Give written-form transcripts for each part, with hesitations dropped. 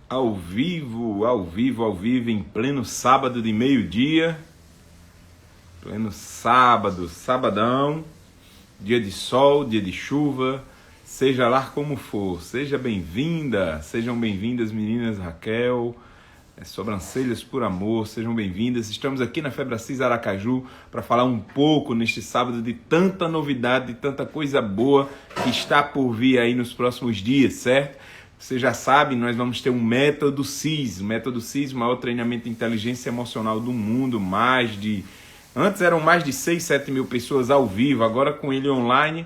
Ao vivo, ao vivo, ao vivo, em pleno sábado de meio-dia. Pleno sábado, sabadão. Dia de sol, dia de chuva. Seja lá como for. Seja bem-vinda. Sejam bem-vindas, meninas Raquel. Sobrancelhas por amor, sejam bem-vindas. Estamos aqui na Febracis Aracaju para falar um pouco neste sábado de tanta novidade, de tanta coisa boa que está por vir aí nos próximos dias, certo? Você já sabe, nós vamos ter um Método CIS. O Método CIS, o maior treinamento de inteligência emocional do mundo. Antes eram mais de 6, 7 mil pessoas ao vivo, agora com ele online,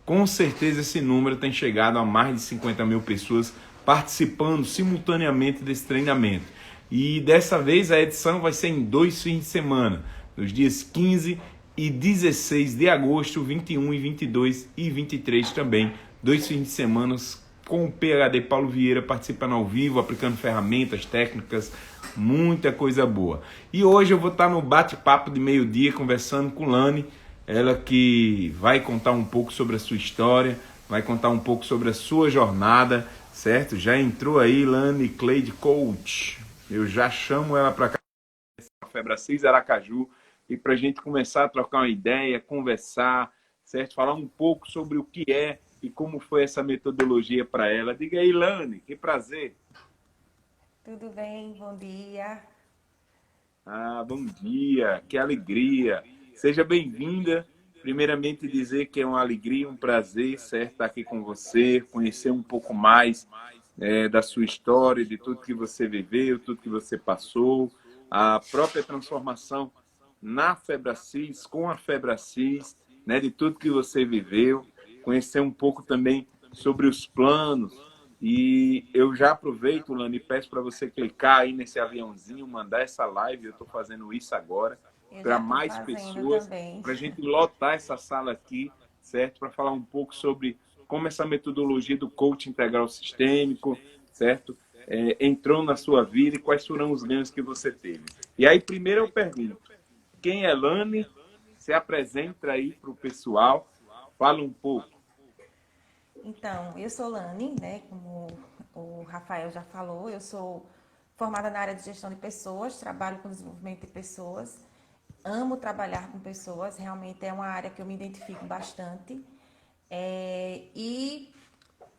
com certeza esse número tem chegado a mais de 50 mil pessoas participando simultaneamente desse treinamento. E dessa vez a edição vai ser em 2 fins de semana, nos dias 15 e 16 de agosto, 21 e 22 e 23 também. 2 fins de semana com o PhD Paulo Vieira participando ao vivo, aplicando ferramentas, técnicas, muita coisa boa. E hoje eu vou estar no bate-papo de meio-dia conversando com Lani, ela que vai contar um pouco sobre a sua história, vai contar um pouco sobre a sua jornada, certo? Já entrou aí Lani Cleide Coach. Eu já chamo ela para cá, Febracis Aracaju, e para a gente começar a trocar uma ideia, conversar, certo? Falar um pouco sobre o que é e como foi essa metodologia para ela. Diga aí, Lani, que prazer. Tudo bem? Bom dia. Bom dia, que alegria. Seja bem-vinda. Primeiramente dizer que é uma alegria, um prazer, certo, estar aqui com você, conhecer um pouco mais da sua história, de tudo que você viveu, tudo que você passou, a própria transformação na Febracis, com a Febracis, né, de tudo que você viveu, conhecer um pouco também sobre os planos. E eu já aproveito, Lani, e peço para você clicar aí nesse aviãozinho, mandar essa live, eu estou fazendo isso agora, Eu para já estou mais fazendo pessoas, também. para a gente lotar essa sala aqui, certo? Para falar um pouco sobre como essa metodologia do coaching integral sistêmico, certo? Entrou na sua vida e quais foram os ganhos que você teve. E aí, primeiro eu pergunto, quem é Lani? Se apresenta aí para o pessoal, fala um pouco. Então, eu sou Lani, né? Como o Rafael já falou, eu sou formada na área de gestão de pessoas, trabalho com desenvolvimento de pessoas, amo trabalhar com pessoas, realmente é uma área que eu me identifico bastante. E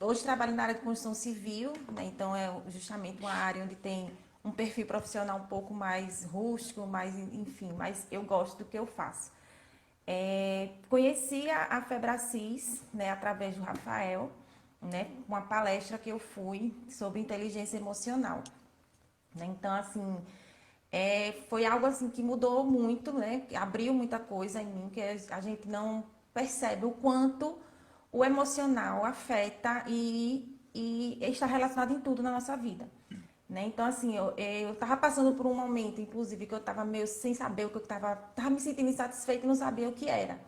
hoje trabalho na área de construção civil, né? Então é justamente uma área onde tem um perfil profissional um pouco mais rústico, mais, enfim, mas eu gosto do que eu faço. Conheci a Febracis, né, através do Rafael, né, uma palestra que eu fui sobre inteligência emocional. Né? Então, assim, foi algo assim que mudou muito, né, que abriu muita coisa em mim, que a gente não percebe o quanto o emocional afeta e está relacionado em tudo na nossa vida. Né? Então, assim, eu estava passando por um momento, inclusive, que eu estava meio sem saber o que eu estava me sentindo insatisfeita e não sabia o que era.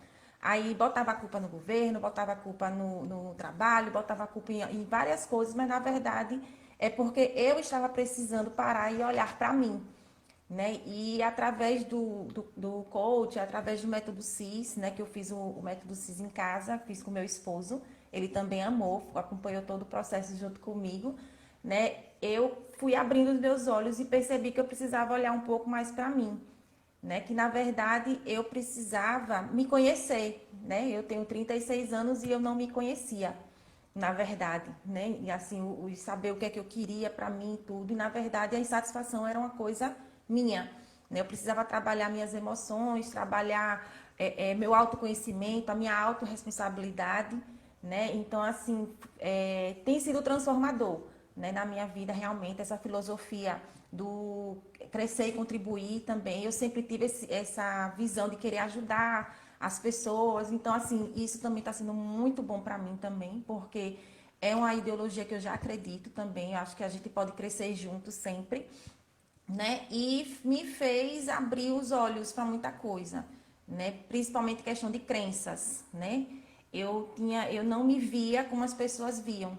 Aí botava a culpa no governo, botava a culpa no trabalho, botava a culpa em várias coisas, mas na verdade é porque eu estava precisando parar e olhar para mim. Né? E através do coach, através do método CIS, né? Que eu fiz o método CIS em casa, fiz com meu esposo, ele também amou, acompanhou todo o processo junto comigo, né? Eu fui abrindo os meus olhos e percebi que eu precisava olhar um pouco mais para mim, né? Que na verdade eu precisava me conhecer, né? Eu tenho 36 anos e eu não me conhecia, na verdade, né? E assim, saber o que é que eu queria para mim e tudo, e na verdade a insatisfação era uma coisa minha, né? Eu precisava trabalhar minhas emoções, trabalhar meu autoconhecimento, a minha autorresponsabilidade, né? Então, assim, tem sido transformador, né, na minha vida, realmente, essa filosofia do crescer e contribuir também. Eu sempre tive essa visão de querer ajudar as pessoas. Então, assim, isso também está sendo muito bom para mim também, porque é uma ideologia que eu já acredito também. Eu acho que a gente pode crescer juntos sempre, né? E me fez abrir os olhos para muita coisa, né? Principalmente questão de crenças, né? Eu não me via como as pessoas viam,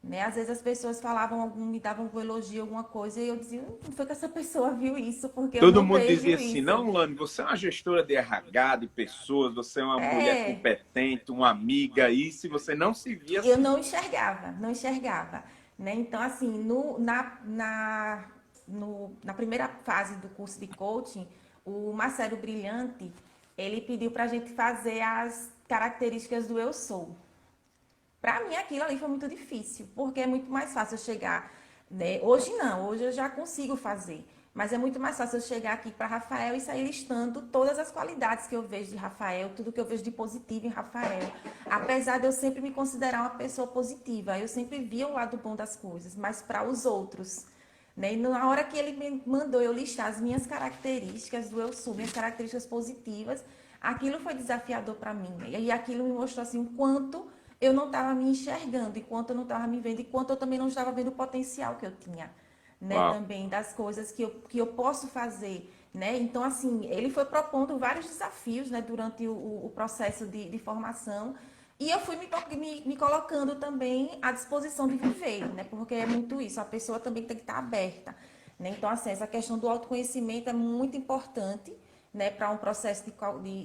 né? Às vezes as pessoas falavam, me davam um elogio, alguma coisa, e eu dizia, não foi que essa pessoa viu isso, porque eu Todo não mundo dizia vejo assim, isso. não, Lani, você é uma gestora de RH, de pessoas, você é uma mulher É, competente, uma amiga, isso, e você não se via eu assim. não enxergava, não enxergava. né? Então, assim, na primeira fase do curso de coaching, o Marcelo Brilhante, ele pediu para a gente fazer as características do eu sou. Para mim, aquilo ali foi muito difícil, porque é muito mais fácil eu chegar, né? Hoje não, hoje eu já consigo fazer. Mas é muito mais fácil eu chegar aqui para Rafael e sair listando todas as qualidades que eu vejo de Rafael, tudo que eu vejo de positivo em Rafael. Apesar de eu sempre me considerar uma pessoa positiva, eu sempre via o lado bom das coisas, mas para os outros. Né? E na hora que ele me mandou eu listar as minhas características do eu sou, minhas características positivas, aquilo foi desafiador para mim. E aquilo me mostrou assim o quanto eu não estava me enxergando, e quanto eu não estava me vendo, e quanto eu também não estava vendo o potencial que eu tinha, né, Uau. também das coisas que eu posso fazer, né? Então, assim, ele foi propondo vários desafios, né, durante o processo de formação, e eu fui me colocando também à disposição de viver, né? Porque é muito isso, a pessoa também tem que estar aberta, né? Então, assim, essa questão do autoconhecimento é muito importante, né, para um processo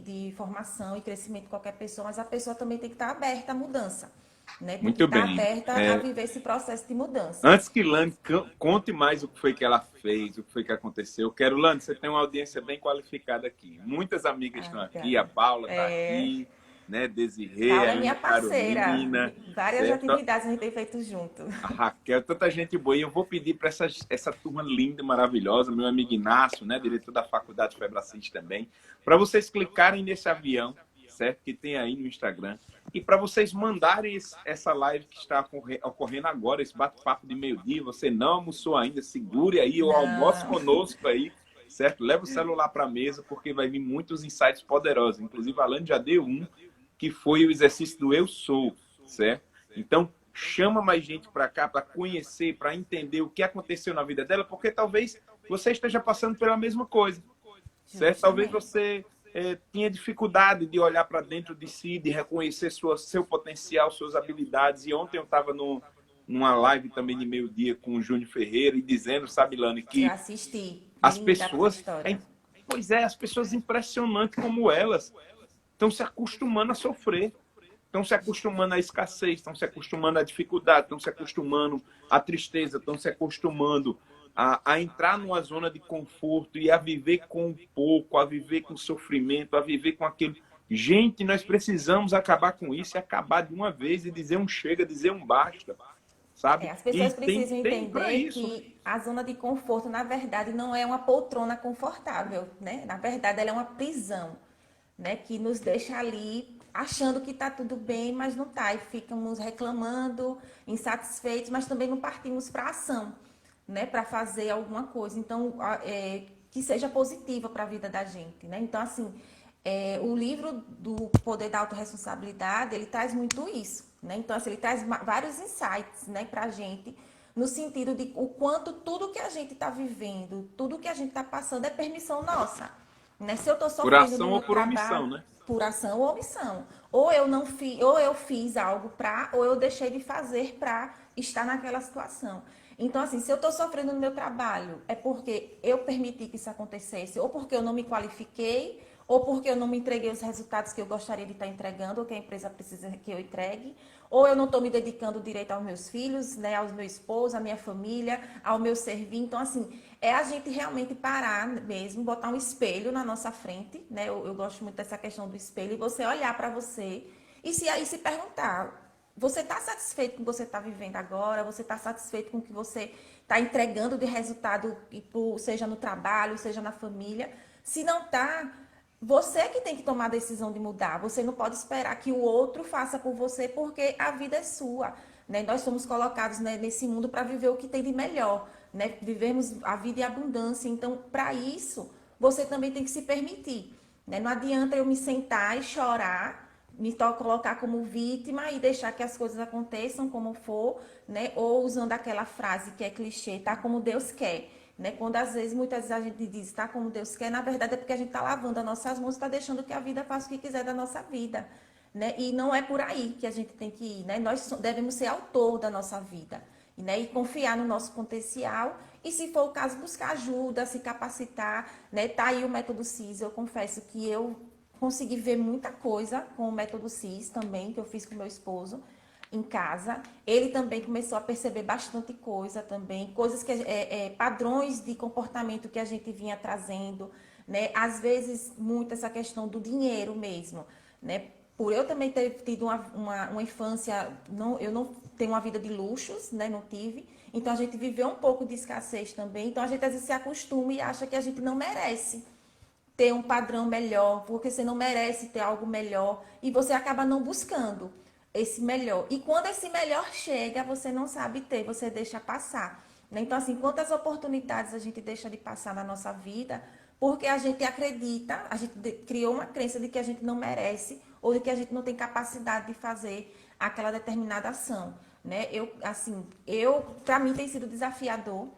de formação e crescimento de qualquer pessoa, mas a pessoa também tem que estar aberta à mudança, né? Tem que Muito estar bem. aberta a viver esse processo de mudança. Antes que Lani conte mais o que foi que ela fez, o que foi que aconteceu, eu quero, Lani, você tem uma audiência bem qualificada aqui. Muitas amigas Ah, estão aqui, a obrigada. Paula está É, aqui, né? Desirê, Paula a é minha Ana parceira. Carolina, Várias certo? atividades a gente tem feito junto. A Raquel, tanta gente boa. E eu vou pedir para essa turma linda, maravilhosa, meu amigo Inácio, né, diretor da Faculdade Febracente também, para vocês clicarem nesse avião, certo? Que tem aí no Instagram. E para vocês mandarem essa live que está ocorrendo agora, esse bate-papo de meio-dia. Você não almoçou ainda, segure aí o almoço Não. conosco aí, certo? Leva o celular para a mesa, porque vai vir muitos insights poderosos. Inclusive, a Alane já deu um, que foi o exercício do Eu Sou, certo? Então, chama mais gente para cá, para conhecer, para entender o que aconteceu na vida dela, porque talvez você esteja passando pela mesma coisa, certo? Talvez Justamente. você tinha dificuldade de olhar para dentro de si, de reconhecer seu potencial, suas habilidades. E ontem eu estava numa live também de meio-dia com o Júnior Ferreira e dizendo, sabe, Lani, Eu que assisti. as Linda a pessoas, história. pois é, as pessoas impressionantes como elas estão se acostumando a sofrer, estão se acostumando à escassez, estão se acostumando à dificuldade, estão se acostumando à tristeza, estão se acostumando a entrar numa zona de conforto e a viver com pouco, a viver com sofrimento, a viver com aquilo. Gente, nós precisamos acabar com isso e acabar de uma vez e dizer um chega, dizer um basta, sabe? As E pessoas tem precisam tempo para entender isso. que a zona de conforto, na verdade, não é uma poltrona confortável, né? Na verdade, ela é uma prisão, né? Que nos deixa ali achando que está tudo bem, mas não está. E ficamos reclamando, insatisfeitos, mas também não partimos para ação, né? Para fazer alguma coisa. Então, que seja positiva para a vida da gente, né? Então, assim, o livro do Poder da Autorresponsabilidade, ele traz muito isso, né? Então, assim, ele traz vários insights, né, para a gente, no sentido de o quanto tudo que a gente está vivendo, tudo que a gente está passando é permissão nossa, né? Se eu estou Por sofrendo no ação ou meu por omissão, trabalho, né? por ação ou omissão, ou eu não fiz, ou eu fiz algo para, ou eu deixei de fazer para estar naquela situação. Então, assim, se eu estou sofrendo no meu trabalho, é porque eu permiti que isso acontecesse, ou porque eu não me qualifiquei, ou porque eu não me entreguei os resultados que eu gostaria de estar entregando, ou que a empresa precisa que eu entregue, ou eu não estou me dedicando direito aos meus filhos, né, aos meus esposos, à minha família, ao meu servir. Então, assim, é a gente realmente parar mesmo, botar um espelho na nossa frente, né? Eu gosto muito dessa questão do espelho, e você olhar para você e se perguntar, você está satisfeito com o que você está vivendo agora? Você está satisfeito com o que você está entregando de resultado, seja no trabalho, seja na família? Se não está, você que tem que tomar a decisão de mudar. Você não pode esperar que o outro faça por você, porque a vida é sua, né? Nós somos colocados, né, nesse mundo para viver o que tem de melhor, né? Vivermos a vida em abundância. Então, para isso, você também tem que se permitir, né? Não adianta eu me sentar e chorar, colocar como vítima e deixar que as coisas aconteçam como for, né? Ou usando aquela frase que é clichê, tá como Deus quer, né? Quando às vezes, muitas vezes a gente diz, tá como Deus quer, na verdade é porque a gente tá lavando as nossas mãos, tá deixando que a vida faça o que quiser da nossa vida, né? E não é por aí que a gente tem que ir, né? Nós devemos ser autor da nossa vida, né? E confiar no nosso potencial e, se for o caso, buscar ajuda, se capacitar, né? Tá aí o método CIS. Eu confesso que eu consegui ver muita coisa com o método CIS também, que eu fiz com meu esposo. em casa. Ele também começou a perceber bastante coisa também, coisas que padrões de comportamento que a gente vinha trazendo, né? Às vezes muito essa questão do dinheiro mesmo, né? Por eu também ter tido uma infância, eu não tenho uma vida de luxos, né? Não tive. Então a gente viveu um pouco de escassez também. Então a gente às vezes se acostuma e acha que a gente não merece ter um padrão melhor, porque você não merece ter algo melhor e você acaba não buscando esse melhor. E quando esse melhor chega, você não sabe ter, você deixa passar, né? Então, assim, quantas oportunidades a gente deixa de passar na nossa vida porque a gente acredita, a gente criou uma crença de que a gente não merece ou de que a gente não tem capacidade de fazer aquela determinada ação, né? Para mim tem sido desafiador,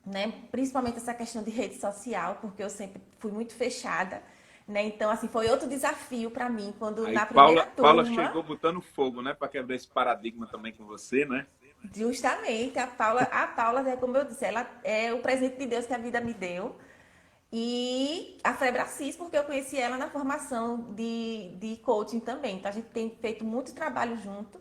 né? Principalmente essa questão de rede social, porque eu sempre fui muito fechada, né? Então, assim, foi outro desafio para mim quando Aí na primeira Paula turma, chegou botando fogo, né? Para quebrar esse paradigma também com você, né? justamente a Paula, né, como eu disse, ela é o presente de Deus que a vida me deu. E a Febracis, porque eu conheci ela na formação de coaching também. Então, a gente tem feito muito trabalho junto,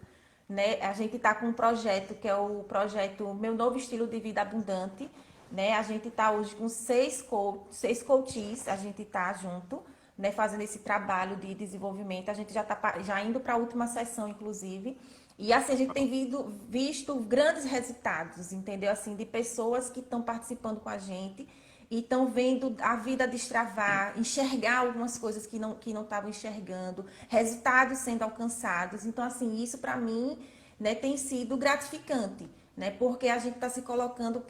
né? A gente está com um projeto que é o projeto Meu Novo Estilo de Vida Abundante, né? A gente está hoje com seis coaches, a gente está junto, né? Fazendo esse trabalho de desenvolvimento. A gente já está já indo para a última sessão, inclusive. E assim, a gente tem visto grandes resultados, entendeu? Assim, de pessoas que estão participando com a gente e estão vendo a vida destravar, enxergar algumas coisas que não estavam enxergando, resultados sendo alcançados. Então, assim, isso para mim, né, tem sido gratificante, né, porque a gente está se colocando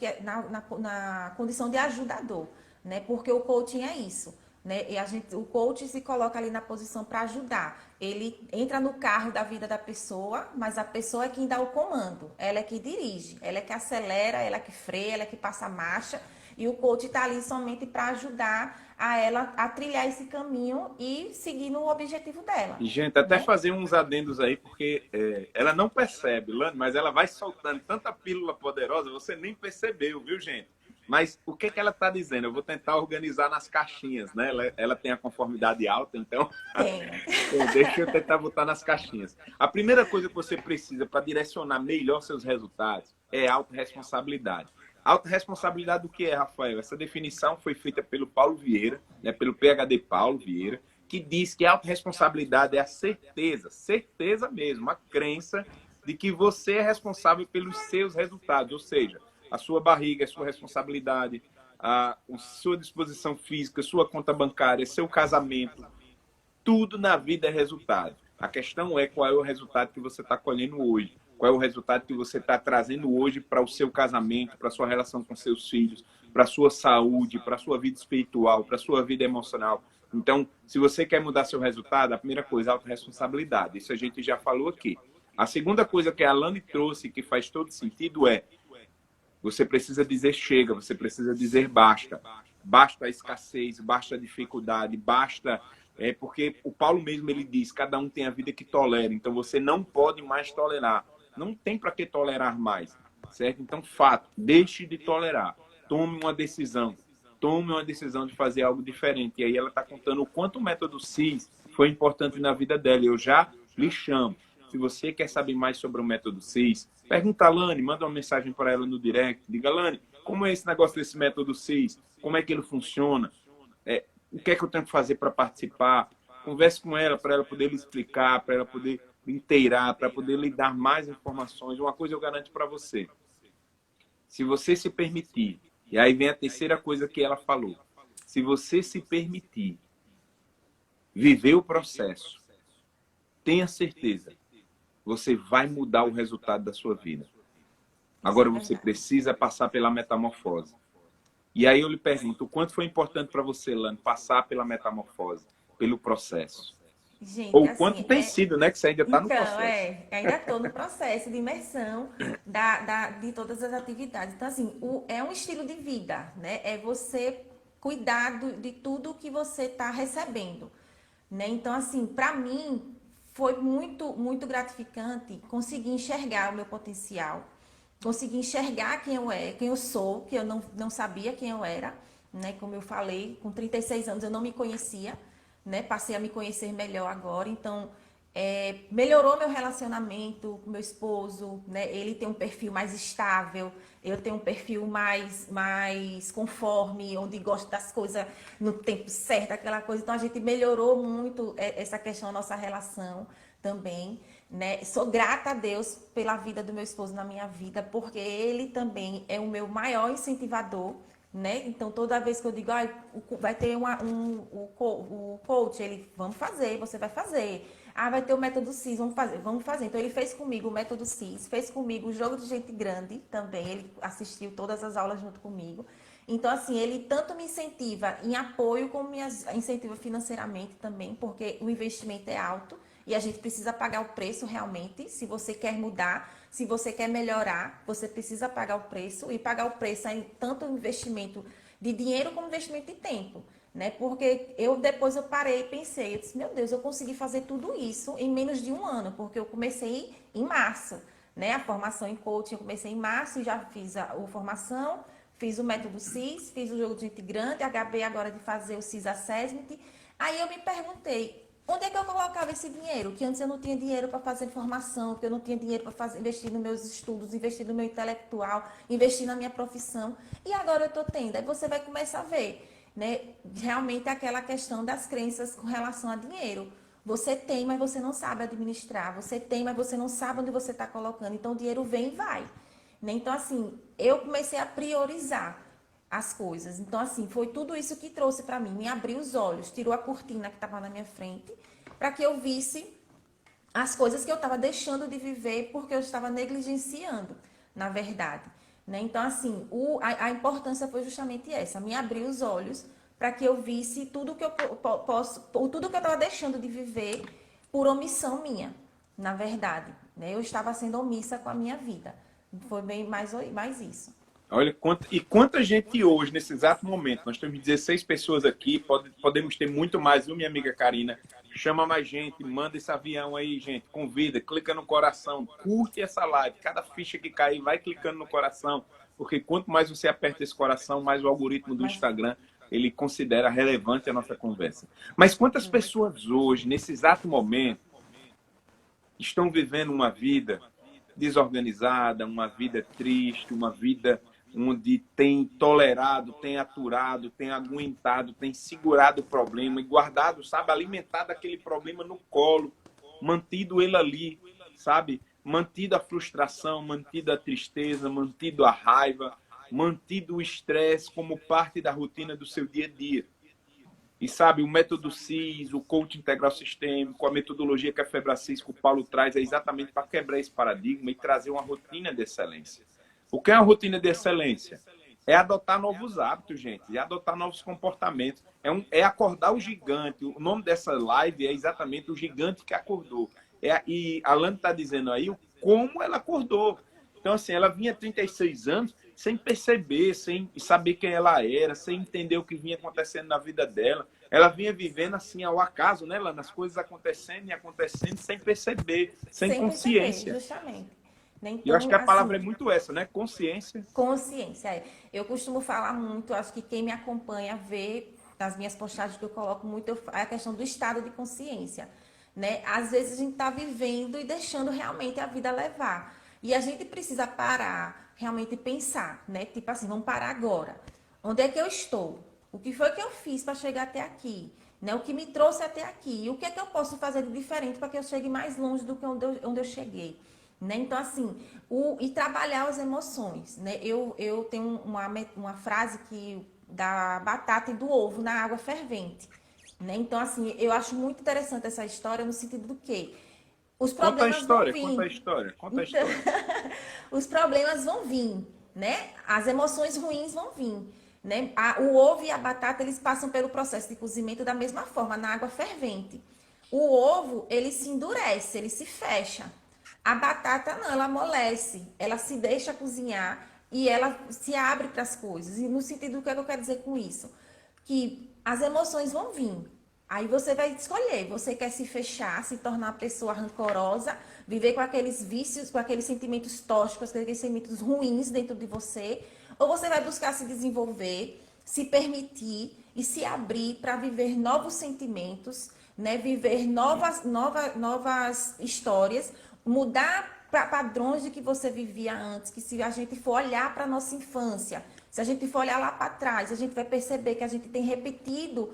na condição de ajudador, né, porque o coaching é isso. Né? O coach se coloca ali na posição para ajudar. Ele entra no carro da vida da pessoa, mas a pessoa é quem dá o comando. Ela é que dirige, ela é que acelera, ela é que freia, ela é que passa a marcha. E o coach está ali somente para ajudar a ela a trilhar esse caminho e seguir no objetivo dela. E, gente, até Né? fazer uns adendos aí, porque ela não percebe, Lani, mas ela vai soltando tanta pílula poderosa, você nem percebeu, viu, gente? Mas o que ela está dizendo? Eu vou tentar organizar nas caixinhas, né? Ela tem a conformidade alta, então Tenho. deixa eu tentar botar nas caixinhas. A primeira coisa que você precisa para direcionar melhor seus resultados é autorresponsabilidade. Autorresponsabilidade do que é, Rafael? Essa definição foi feita pelo Paulo Vieira, né, pelo PhD Paulo Vieira, que diz que a autorresponsabilidade é a certeza mesmo, a crença de que você é responsável pelos seus resultados, ou seja, a sua barriga é sua responsabilidade, a sua disposição física, sua conta bancária, seu casamento, tudo na vida é resultado. A questão é qual é o resultado que você está colhendo hoje. Qual é o resultado que você está trazendo hoje para o seu casamento, para a sua relação com seus filhos, para a sua saúde, para a sua vida espiritual, para a sua vida emocional. Então, se você quer mudar seu resultado, a primeira coisa é a autorresponsabilidade. Isso a gente já falou aqui. A segunda coisa que a Alane trouxe, que faz todo sentido, é você precisa dizer chega, você precisa dizer basta. Basta a escassez, basta a dificuldade, basta... porque o Paulo mesmo ele diz, cada um tem a vida que tolera, então você não pode mais tolerar. Não tem para que tolerar mais, certo? Então, fato, deixe de tolerar. Tome uma decisão de fazer algo diferente. E aí ela está contando o quanto o método CIS foi importante na vida dela. Eu já lhe chamo. Se você quer saber mais sobre o método CIS, pergunta a Lani, manda uma mensagem para ela no direct. Diga, Lani, como é esse negócio desse método CIS? Como é que ele funciona? O que é que eu tenho que fazer para participar? Converse com ela para ela poder lhe explicar, para ela poder lhe inteirar, para poder lhe dar mais informações. Uma coisa eu garanto para você. Se você se permitir, e aí vem a terceira coisa que ela falou. Se você se permitir viver o processo, tenha certeza, você vai mudar o resultado da sua vida. Agora você precisa passar pela metamorfose. E aí eu lhe pergunto, o quanto foi importante para você, Lani, passar pela metamorfose, pelo processo? Gente, Ou o quanto assim, tem sido, né? Que você ainda está no então, processo. ainda estou no processo de imersão de todas as atividades. Então, assim, é um estilo de vida, né? É você cuidar de tudo que você está recebendo, né? Então, assim, para mim, foi muito, muito gratificante conseguir enxergar o meu potencial, conseguir enxergar quem eu sou, que eu não sabia quem eu era, né? Como eu falei, com 36 anos eu não me conhecia, né? Passei a me conhecer melhor agora, então melhorou meu relacionamento com meu esposo, né? Ele tem um perfil mais estável, eu tenho um perfil mais conforme, onde gosto das coisas no tempo certo, aquela coisa. Então a gente melhorou muito essa questão da nossa relação também, né? Sou grata a Deus pela vida do meu esposo na minha vida, porque ele também é o meu maior incentivador, né? Então toda vez que eu digo, vai ter o coach, ele, vamos fazer, você vai fazer. Ah, vai ter o método CIS, vamos fazer. Então ele fez comigo o método CIS, fez comigo o jogo de gente grande também, ele assistiu todas as aulas junto comigo. Então, assim, ele tanto me incentiva em apoio, como me incentiva financeiramente também, porque o investimento é alto e a gente precisa pagar o preço realmente. Se você quer mudar, se você quer melhorar, você precisa pagar o preço, e pagar o preço é tanto investimento de dinheiro como investimento de tempo, né? Porque depois eu parei e pensei, eu disse, meu Deus, eu consegui fazer tudo isso em menos de um ano, porque eu comecei em março, né? A formação em coaching eu comecei em março, já fiz a formação, fiz o método CIS, fiz o jogo de gente grande, acabei agora de fazer o CIS Assessment. Aí eu me perguntei, onde é que eu colocava esse dinheiro? Que antes eu não tinha dinheiro para fazer formação, que eu não tinha dinheiro para investir nos meus estudos, investir no meu intelectual, investir na minha profissão. E agora eu estou tendo. Aí você vai começar a ver, né? Realmente aquela questão das crenças com relação a dinheiro. Você tem, mas você não sabe administrar. Você tem, mas você não sabe onde você está colocando. Então o dinheiro vem e vai, né? Então, assim, eu comecei a priorizar as coisas. Então, assim, foi tudo isso que trouxe para mim, me abriu os olhos, tirou a cortina que estava na minha frente, para que eu visse as coisas que eu estava deixando de viver porque eu estava negligenciando, na verdade, né? Então, assim, a importância foi justamente essa, me abrir os olhos para que eu visse tudo que eu posso, tudo que eu estava deixando de viver por omissão minha, na verdade, né? Eu estava sendo omissa com a minha vida. Foi bem mais isso. Olha, quanta gente hoje, nesse exato momento, nós temos 16 pessoas aqui, podemos ter muito mais, viu, minha amiga Karina? Chama mais gente, manda esse avião aí, gente, convida, clica no coração, curte essa live, cada ficha que cair, vai clicando no coração, porque quanto mais você aperta esse coração, mais o algoritmo do Instagram, ele considera relevante a nossa conversa. Mas quantas pessoas hoje, nesse exato momento, estão vivendo uma vida desorganizada, uma vida triste, uma vida onde tem tolerado, tem aturado, tem aguentado, tem segurado o problema e guardado, sabe, alimentado aquele problema no colo, mantido ele ali, sabe, mantido a frustração, mantido a tristeza, mantido a raiva, mantido o estresse como parte da rotina do seu dia a dia. E sabe, o método CIS, o coaching integral sistêmico, a metodologia que a Febracis, que o Paulo traz, é exatamente para quebrar esse paradigma e trazer uma rotina de excelência. O que é uma rotina de excelência? É adotar novos hábitos, gente, é adotar novos comportamentos. É acordar o gigante. O nome dessa live é exatamente o gigante que acordou. E a Alane está dizendo aí como ela acordou. Então, assim, ela vinha 36 anos sem perceber, sem saber quem ela era, sem entender o que vinha acontecendo na vida dela. Ela vinha vivendo assim ao acaso, né, Lana? As coisas acontecendo e acontecendo sem perceber, sem consciência. Perceber, justamente. Então, E eu acho que a palavra assim, é muito essa, né? Consciência. Consciência, é. Eu costumo falar muito, acho que quem me acompanha vê nas minhas postagens que eu coloco muito, é a questão do estado de consciência, né? Às vezes a gente está vivendo e deixando realmente a vida levar. E a gente precisa parar, realmente pensar, né? Tipo assim, vamos parar agora. Onde é que eu estou? O que foi que eu fiz para chegar até aqui? Né? O que me trouxe até aqui? E o que é que eu posso fazer de diferente para que eu chegue mais longe do que onde eu cheguei? Né? Então, assim, e trabalhar as emoções. Né? Eu tenho uma frase da batata e do ovo na água fervente. Né? Então, assim, eu acho muito interessante essa história no sentido do quê? Os problemas vão vir. Conta a história. Os problemas vão vir, né? As emoções ruins vão vir. Né? O ovo e a batata, eles passam pelo processo de cozimento da mesma forma, na água fervente. O ovo, ele se endurece, ele se fecha. A batata não, ela amolece, ela se deixa cozinhar e ela se abre para as coisas. E no sentido do que eu quero dizer com isso? Que as emoções vão vir. Aí você vai escolher, você quer se fechar, se tornar uma pessoa rancorosa, viver com aqueles vícios, com aqueles sentimentos tóxicos, com aqueles sentimentos ruins dentro de você, ou você vai buscar se desenvolver, se permitir e se abrir para viver novos sentimentos, né? Viver novas histórias, mudar padrões de que você vivia antes, que se a gente for olhar para a nossa infância, se a gente for olhar lá para trás, a gente vai perceber que a gente tem repetido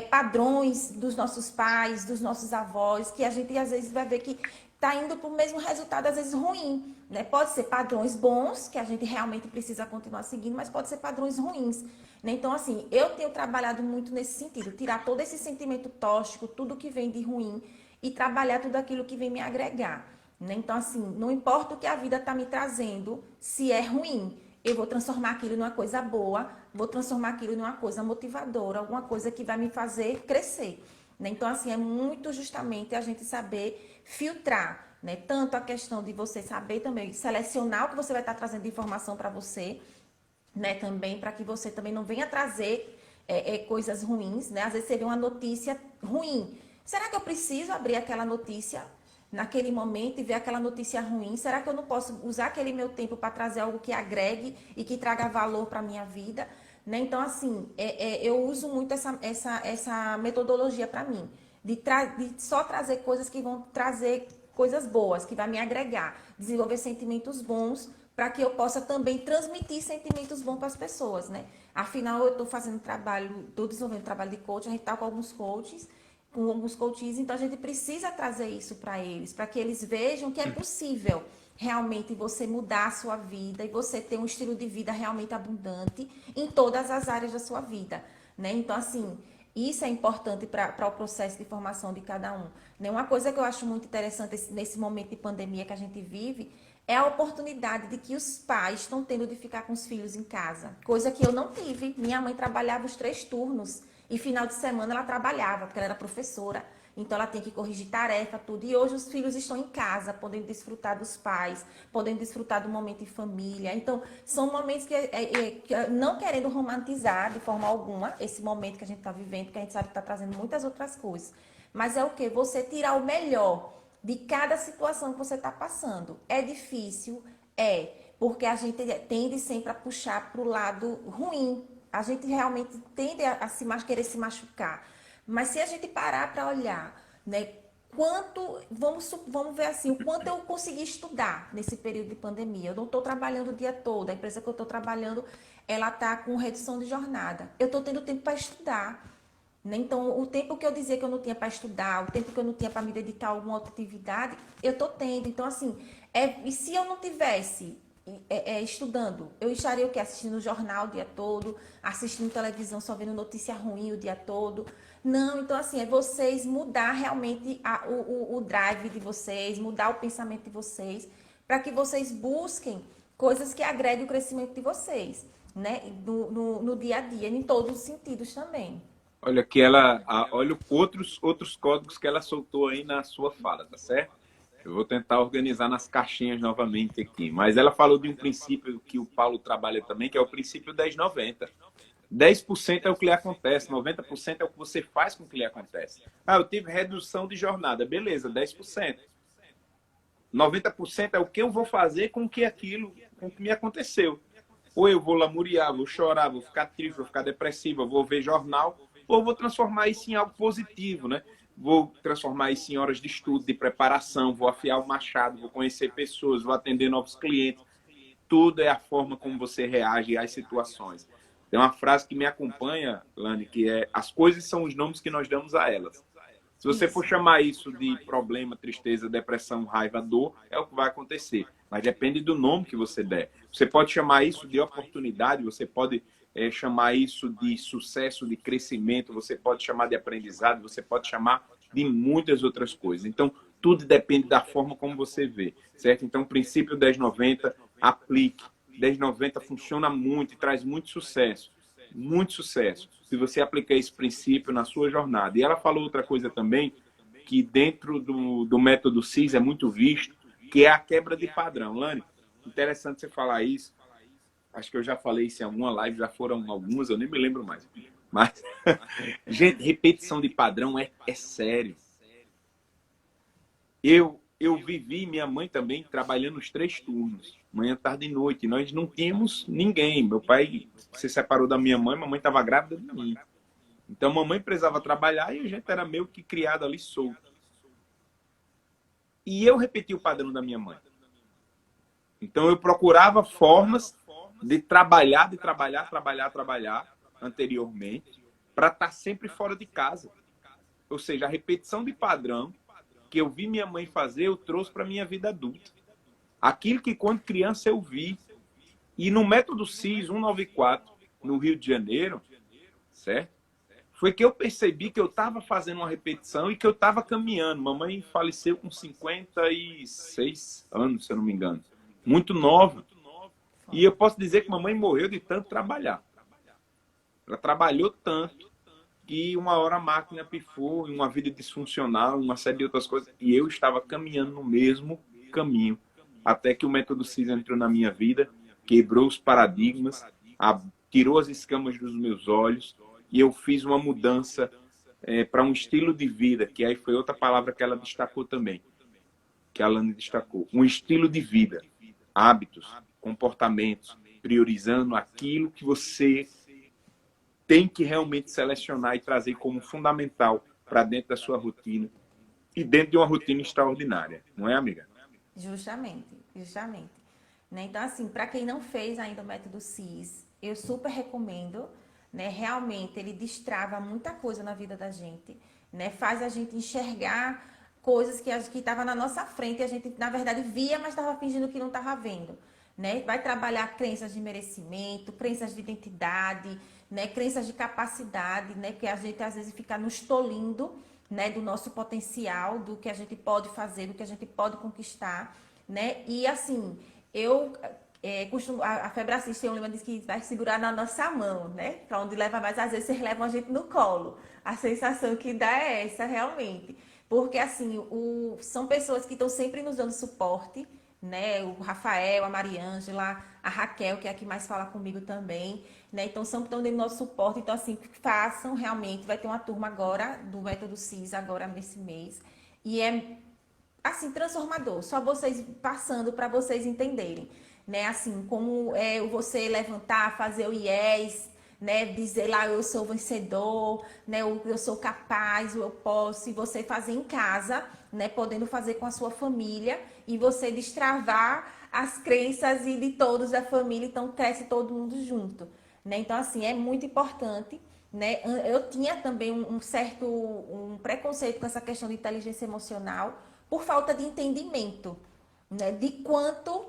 padrões dos nossos pais, dos nossos avós, que a gente às vezes vai ver que está indo para o mesmo resultado, às vezes ruim, né? Pode ser padrões bons, que a gente realmente precisa continuar seguindo, mas pode ser padrões ruins, né? Então, assim, eu tenho trabalhado muito nesse sentido, tirar todo esse sentimento tóxico, tudo que vem de ruim, e trabalhar tudo aquilo que vem me agregar, né? Então, assim, não importa o que a vida está me trazendo, se é ruim, eu vou transformar aquilo numa coisa boa, vou transformar aquilo numa coisa motivadora, alguma coisa que vai me fazer crescer, né? Então, assim, é muito justamente a gente saber filtrar, né? Tanto a questão de você saber também selecionar o que você vai estar trazendo de informação para você, né? Também para que você também não venha trazer coisas ruins, né? Às vezes você vê uma notícia ruim. Será que eu preciso abrir aquela notícia naquele momento e ver aquela notícia ruim? Será que eu não posso usar aquele meu tempo para trazer algo que agregue e que traga valor para a minha vida? Né? Então, assim, eu uso muito essa metodologia para mim, de só trazer coisas que vão trazer coisas boas, que vai me agregar, desenvolver sentimentos bons, para que eu possa também transmitir sentimentos bons para as pessoas, né? Afinal, eu estou fazendo trabalho, estou desenvolvendo trabalho de coaching, a gente está com alguns coaches, então a gente precisa trazer isso para eles, para que eles vejam que é possível realmente você mudar a sua vida e você ter um estilo de vida realmente abundante em todas as áreas da sua vida, né? Então, assim, isso é importante para o processo de formação de cada um, né? Uma coisa que eu acho muito interessante nesse momento de pandemia que a gente vive é a oportunidade de que os pais estão tendo de ficar com os filhos em casa, coisa que eu não tive. Minha mãe trabalhava os 3 turnos e final de semana ela trabalhava, porque ela era professora, então ela tem que corrigir tarefa, tudo. E hoje os filhos estão em casa, podendo desfrutar dos pais, podendo desfrutar do momento em família. Então, são momentos que não querendo romantizar de forma alguma esse momento que a gente está vivendo, porque a gente sabe que está trazendo muitas outras coisas. Mas é o quê? Você tirar o melhor de cada situação que você está passando. É difícil? Porque a gente tende sempre a puxar para o lado ruim. A gente realmente tende a querer se machucar. Mas se a gente parar para olhar, né, vamos ver assim, o quanto eu consegui estudar nesse período de pandemia. Eu não estou trabalhando o dia todo. A empresa que eu estou trabalhando, ela está com redução de jornada. Eu estou tendo tempo para estudar. Né? Então, o tempo que eu dizia que eu não tinha para estudar, o tempo que eu não tinha para me dedicar a alguma outra atividade, eu estou tendo. Então, assim, e se eu não tivesse estudando, eu estaria o quê? Assistindo jornal o dia todo, assistindo televisão, só vendo notícia ruim o dia todo. Não, então, assim, é vocês mudar realmente o drive de vocês, mudar o pensamento de vocês, para que vocês busquem coisas que agreguem o crescimento de vocês, né? No dia a dia, em todos os sentidos também. Olha que olha outros códigos que ela soltou aí na sua fala, tá certo? Eu vou tentar organizar nas caixinhas novamente aqui. Mas ela falou de um princípio que o Paulo trabalha também, que é o princípio 10-90. 10% é o que lhe acontece, 90% é o que você faz com o que lhe acontece. Ah, eu tive redução de jornada, beleza, 10%. 90% é o que eu vou fazer com que me aconteceu. Ou eu vou lamuriar, vou chorar, vou ficar triste, vou ficar depressiva, vou ver jornal, ou vou transformar isso em algo positivo, né? Vou transformar isso em horas de estudo, de preparação, vou afiar o machado, vou conhecer pessoas, vou atender novos clientes. Tudo é a forma como você reage às situações. Tem uma frase que me acompanha, Lani, que é: as coisas são os nomes que nós damos a elas. Se você for chamar isso de problema, tristeza, depressão, raiva, dor, é o que vai acontecer. Mas depende do nome que você der. Você pode chamar isso de oportunidade, você pode chamar isso de sucesso, de crescimento, você pode chamar de aprendizado, você pode chamar de muitas outras coisas. Então, tudo depende da forma como você vê, certo? Então, o princípio 10-90, aplique. 10-90 funciona muito e traz muito sucesso. Muito sucesso, se você aplicar esse princípio na sua jornada. E ela falou outra coisa também, que dentro do método CIS é muito visto, que é a quebra de padrão. Lani, interessante você falar isso. Acho que eu já falei isso em alguma live, já foram algumas, eu nem me lembro mais. Mas, gente, repetição de padrão é sério. Eu vivi, minha mãe também, trabalhando os 3 turnos, manhã, tarde e noite. Nós não tínhamos ninguém. Meu pai se separou da minha mãe estava grávida de mim. Então, mamãe precisava trabalhar e a gente era meio que criado ali solto. E eu repeti o padrão da minha mãe. Então, eu procurava formas de trabalhar anteriormente, para estar sempre fora de casa. Ou seja, a repetição de padrão que eu vi minha mãe fazer, eu trouxe para a minha vida adulta. Aquilo que quando criança eu vi. E no método CIS 194, no Rio de Janeiro, certo? Foi que eu percebi que eu estava fazendo uma repetição e que eu estava caminhando. Mamãe faleceu com 56 anos, se eu não me engano. Muito nova. E eu posso dizer que mamãe morreu de tanto trabalhar. Ela trabalhou tanto que uma hora a máquina pifou, uma vida disfuncional, uma série de outras coisas. E eu estava caminhando no mesmo caminho. Até que o método CIS entrou na minha vida, quebrou os paradigmas, tirou as escamas dos meus olhos e eu fiz uma mudança para um estilo de vida, que aí foi outra palavra que ela destacou também, que a Alane destacou. Um estilo de vida, hábitos, comportamentos, priorizando aquilo que você tem que realmente selecionar e trazer como fundamental para dentro da sua rotina e dentro de uma rotina extraordinária. Não é, amiga? Justamente, justamente. Né? Então, assim, para quem não fez ainda o método CIS, eu super recomendo, né? Realmente, ele destrava muita coisa na vida da gente, né? Faz a gente enxergar coisas que estavam na nossa frente e a gente, na verdade, via, mas estava fingindo que não estava vendo, né? Vai trabalhar crenças de merecimento, crenças de identidade, né? Crenças de capacidade, né? Porque a gente, às vezes, fica nos tolindo, né? Do nosso potencial, do que a gente pode fazer, do que a gente pode conquistar, né? E, assim, eu costumo, a Febracista tem um lema diz que vai segurar na nossa mão, né? Para onde leva mais, às vezes vocês levam a gente no colo. A sensação que dá é essa, realmente. Porque, assim, são pessoas que estão sempre nos dando suporte, né? O Rafael, a Mariângela, a Raquel, que é a que mais fala comigo também, né? Então, sempre estão dando nosso suporte. Então, assim, façam realmente. Vai ter uma turma agora do Método CIS, agora nesse mês. E é assim, transformador, só vocês passando para vocês entenderem, né? Assim, como você levantar, fazer o yes, né? Dizer lá, eu sou vencedor, né? Eu sou capaz, eu posso, e você fazer em casa, né? Podendo fazer com a sua família e você destravar as crenças e de todos da família, então cresce todo mundo junto, né? Então, assim, é muito importante. Né? Eu tinha também um certo preconceito com essa questão de inteligência emocional, por falta de entendimento, né, de quanto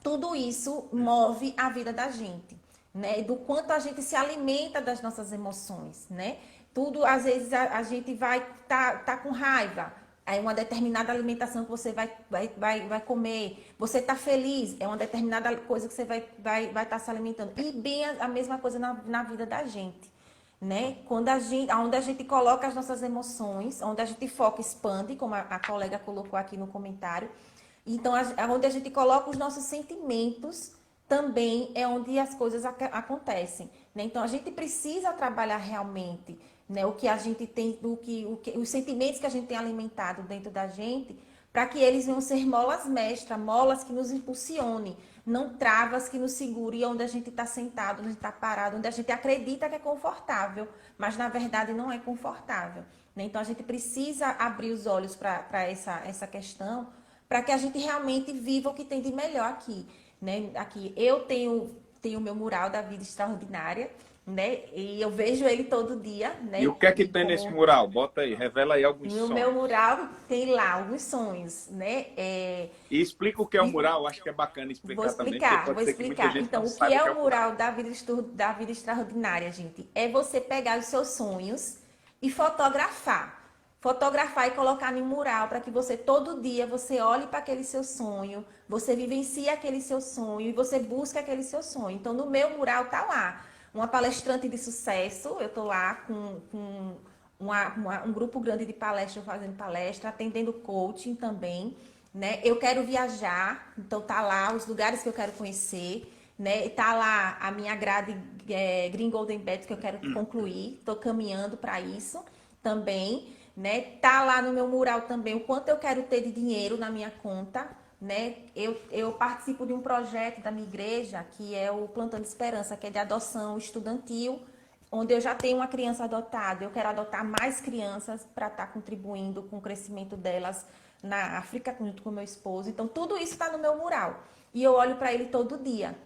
tudo isso move a vida da gente, né, do quanto a gente se alimenta das nossas emoções, né? Tudo, às vezes, a gente vai tá com raiva, é uma determinada alimentação que você vai comer. Você está feliz, é uma determinada coisa que você vai estar se alimentando. E bem a mesma coisa na vida da gente, né? Onde a gente coloca as nossas emoções, onde a gente foca, expande, como a colega colocou aqui no comentário. Então, onde a gente coloca os nossos sentimentos, também é onde as coisas acontecem, né? Então, a gente precisa trabalhar realmente, né? O que a gente tem, os sentimentos que a gente tem alimentado dentro da gente, para que eles venham ser molas mestras, molas que nos impulsionem, não travas que nos segurem onde a gente está sentado, onde a gente está parado, onde a gente acredita que é confortável, mas na verdade não é confortável, né? Então a gente precisa abrir os olhos para essa questão, para que a gente realmente viva o que tem de melhor aqui, né? Aqui eu tenho o meu mural da vida extraordinária, né? E eu vejo ele todo dia, né? E o que é que tem nesse mural? Bota aí, revela aí alguns No sonhos. meu mural tem lá alguns sonhos, né? E explica o que é o mural, acho que é bacana explicar também, porque pode Vou ser que muita explicar. gente Então, não o que saiba o é que é o o mural. mural da vida extraordinária, gente? É você pegar os seus sonhos e fotografar. Fotografar e colocar no mural para que você todo dia você olhe para aquele seu sonho, você vivencie aquele seu sonho e você busque aquele seu sonho. Então, no meu mural tá lá uma palestrante de sucesso, eu tô lá com um grupo grande de palestras, fazendo palestra, atendendo coaching também, né? Eu quero viajar, então tá lá os lugares que eu quero conhecer, né? Tá lá a minha grade Green Golden Bet que eu quero concluir, tô caminhando para isso também, né? Tá lá no meu mural também o quanto eu quero ter de dinheiro na minha conta, né? Eu participo de um projeto da minha igreja que é o Plantando Esperança, que é de adoção estudantil onde eu já tenho uma criança adotada, eu quero adotar mais crianças para estar contribuindo com o crescimento delas na África, junto com meu esposo. Então, tudo isso está no meu mural. E eu olho para ele todo dia,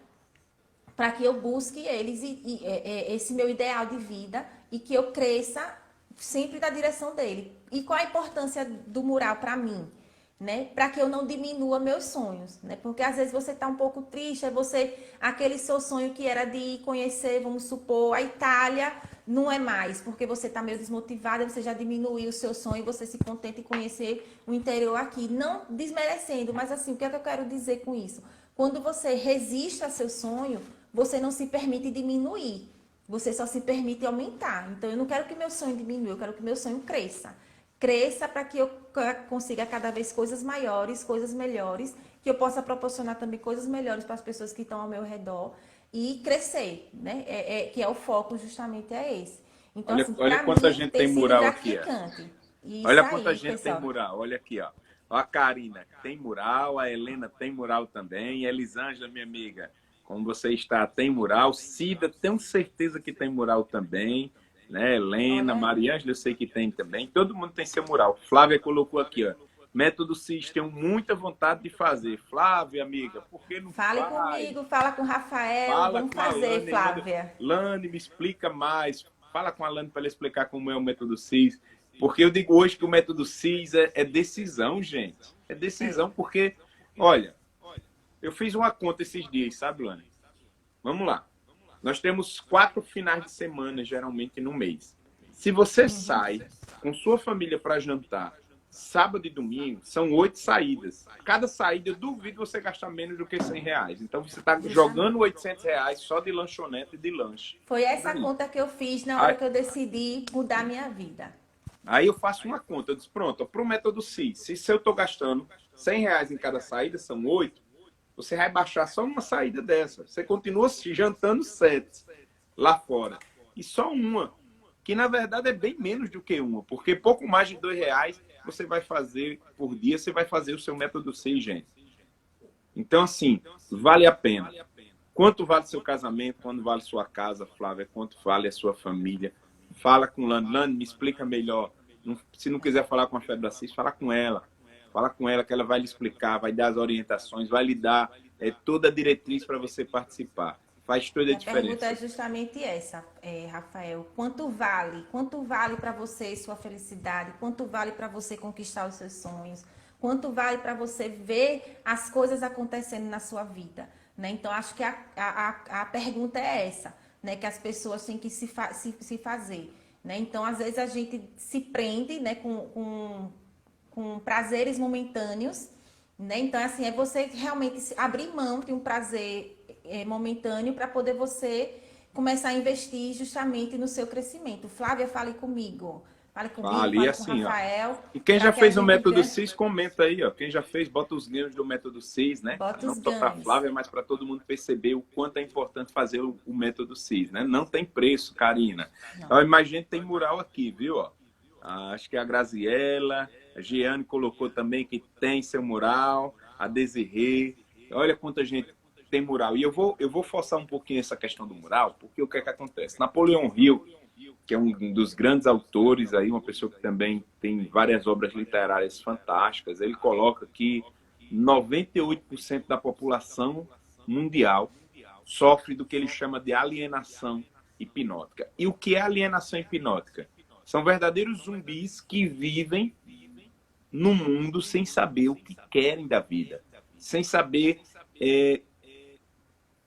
para que eu busque eles esse meu ideal de vida e que eu cresça sempre na direção dele. E qual a importância do mural para mim? Né? Para que eu não diminua meus sonhos, né? Porque às vezes você está um pouco triste, aquele seu sonho que era de ir conhecer, vamos supor, a Itália, não é mais, porque você está meio desmotivada, você já diminuiu o seu sonho, você se contenta em conhecer o interior aqui, não desmerecendo, mas assim, o que é que eu quero dizer com isso? Quando você resiste a seu sonho, você não se permite diminuir, você só se permite aumentar. Então eu não quero que meu sonho diminua, eu quero que meu sonho cresça para que eu consiga cada vez coisas maiores, coisas melhores, que eu possa proporcionar também coisas melhores para as pessoas que estão ao meu redor e crescer, né? Que é o foco justamente é esse. Então, Olha, assim, olha para quanta mim gente tem tem sido mural aqui, ó. gratificante. Isso Olha quanta aí, gente tem pessoal. mural. Olha aqui, ó. Ó, a Karina tem mural, a Helena tem mural também, a Elisângela, minha amiga, como você está, tem mural. Cida, tenho certeza que tem mural também, né? Helena, Olha aí. Maria Ângela, eu sei que tem também. Todo mundo tem seu mural. Flávia colocou aqui, ó. Método CIS, tenho muita vontade de fazer. Flávia, amiga, por que não Fale faz? comigo, fala com o Rafael, Fala vamos com a fazer, Lani, manda... Flávia. Lani, me explica mais. Fala com a Lani para ela explicar como é o método CIS. Porque eu digo hoje que o método CIS é decisão, gente. É É. decisão porque, olha, eu fiz uma conta esses dias, sabe, Lani? Vamos lá. Nós temos 4 finais de semana, geralmente, no mês. Se você sai com sua família para jantar sábado e domingo, são 8 saídas. Cada saída, eu duvido você gastar menos do que R$ 100. Então, você está jogando R$ 800 só de lanchonete e de lanche. Foi essa conta que eu fiz na hora Aí, que eu decidi mudar minha vida. aí eu faço uma conta. Eu disse, pronto, para o método CIS, se eu estou gastando R$ 100 em cada saída, são 8, você vai baixar só uma saída dessa. Você continua se jantando 7 lá fora. E só uma, que na verdade é bem menos do que uma, porque pouco mais de R$ 2 você vai fazer por dia, você vai fazer o seu método 6, gente. Então, assim, vale a pena. Quanto vale seu casamento? Quanto vale sua casa, Flávia? Quanto vale a sua família? Fala com Lani. Lani, me explica melhor. Se não quiser falar com a Febracis, fala com ela. Fala com ela que ela vai lhe explicar, vai dar as orientações, vai lhe dar toda a diretriz para você participar. Faz toda a A pergunta é diferença. justamente essa, Rafael. Quanto vale? Quanto vale para você sua felicidade? Quanto vale para você conquistar os seus sonhos? Quanto vale para você ver as coisas acontecendo na sua vida? Né? Então, acho que a pergunta é essa, né? Que as pessoas têm que se fazer. Né? Então, às vezes, a gente se prende, né, com prazeres momentâneos, né? Então, assim, é você realmente abrir mão de um prazer momentâneo para poder você começar a investir justamente no seu crescimento. Flávia, fale comigo. Fale comigo, Fale, e fale com o assim, ó. Rafael, E quem para já que a fez o gente método CIS, comenta aí, ó. Quem já fez, bota os ganhos do método CIS, né? bota Não os só para a ganhos. Flávia, mas para todo mundo perceber o quanto é importante fazer o método CIS, né? Não tem preço, Karina. Não. Ó, mais gente tem mural aqui, viu? Ó. Acho que a Graziella, a Giane colocou também que tem seu mural, a Desirê. Olha quanta gente tem mural. E eu vou forçar um pouquinho essa questão do mural, porque o que é que acontece? Napoleão Hill, que é um dos grandes autores aí, uma pessoa que também tem várias obras literárias fantásticas, ele coloca que 98% da população mundial sofre do que ele chama de alienação hipnótica. E o que é alienação hipnótica? São verdadeiros zumbis que vivem no mundo sem saber o que querem da vida, sem saber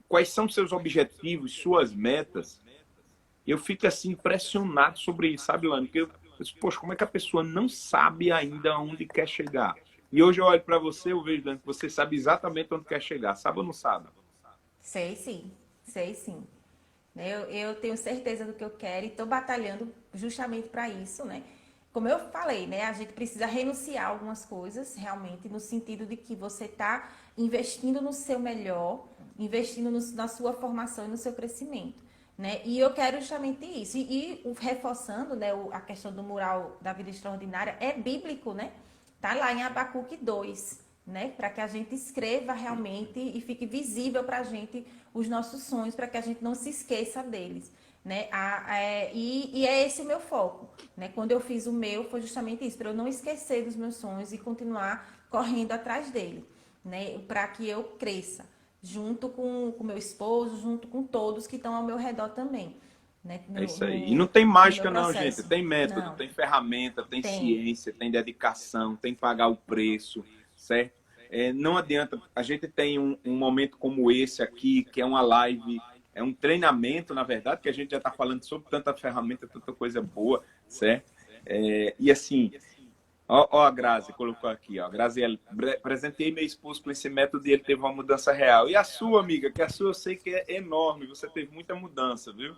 quais são seus objetivos, suas metas. Eu fico assim impressionado sobre isso, sabe, Lani? Porque poxa, como é que a pessoa não sabe ainda onde quer chegar? E hoje eu olho para você, eu vejo, Lani, que você sabe exatamente onde quer chegar. Sabe ou não sabe? Sei sim, sei sim. Eu tenho certeza do que eu quero e estou batalhando justamente para isso, né? Como eu falei, né? A gente precisa renunciar a algumas coisas, realmente, no sentido de que você está investindo no seu melhor, investindo na sua formação e no seu crescimento, né? E eu quero justamente isso. Reforçando, né, a questão do mural da vida extraordinária, é bíblico, né? Tá lá em Abacuque 2, né? Para que a gente escreva realmente e fique visível para a gente os nossos sonhos, para que a gente não se esqueça deles. né? E é esse o meu foco, né? Quando eu fiz o meu, foi justamente isso, para eu não esquecer dos meus sonhos e continuar correndo atrás dele, né? Para que eu cresça, junto com o meu esposo, junto com todos que estão ao meu redor também, né? É No, isso aí. E no, não tem no meu mágica, não, gente. processo. Tem método, Não, tem ferramenta, tem tem. ciência, tem dedicação, tem pagar o preço, certo? Não adianta. A gente tem um momento como esse aqui, que é uma live, é um treinamento, na verdade, que a gente já está falando sobre tanta ferramenta, tanta coisa boa, certo? E assim, ó, a Grazi colocou aqui, ó. Graziele, presenteei meu esposo com esse método e ele teve uma mudança real. E a sua, amiga, que a sua eu sei que é enorme, você teve muita mudança, viu?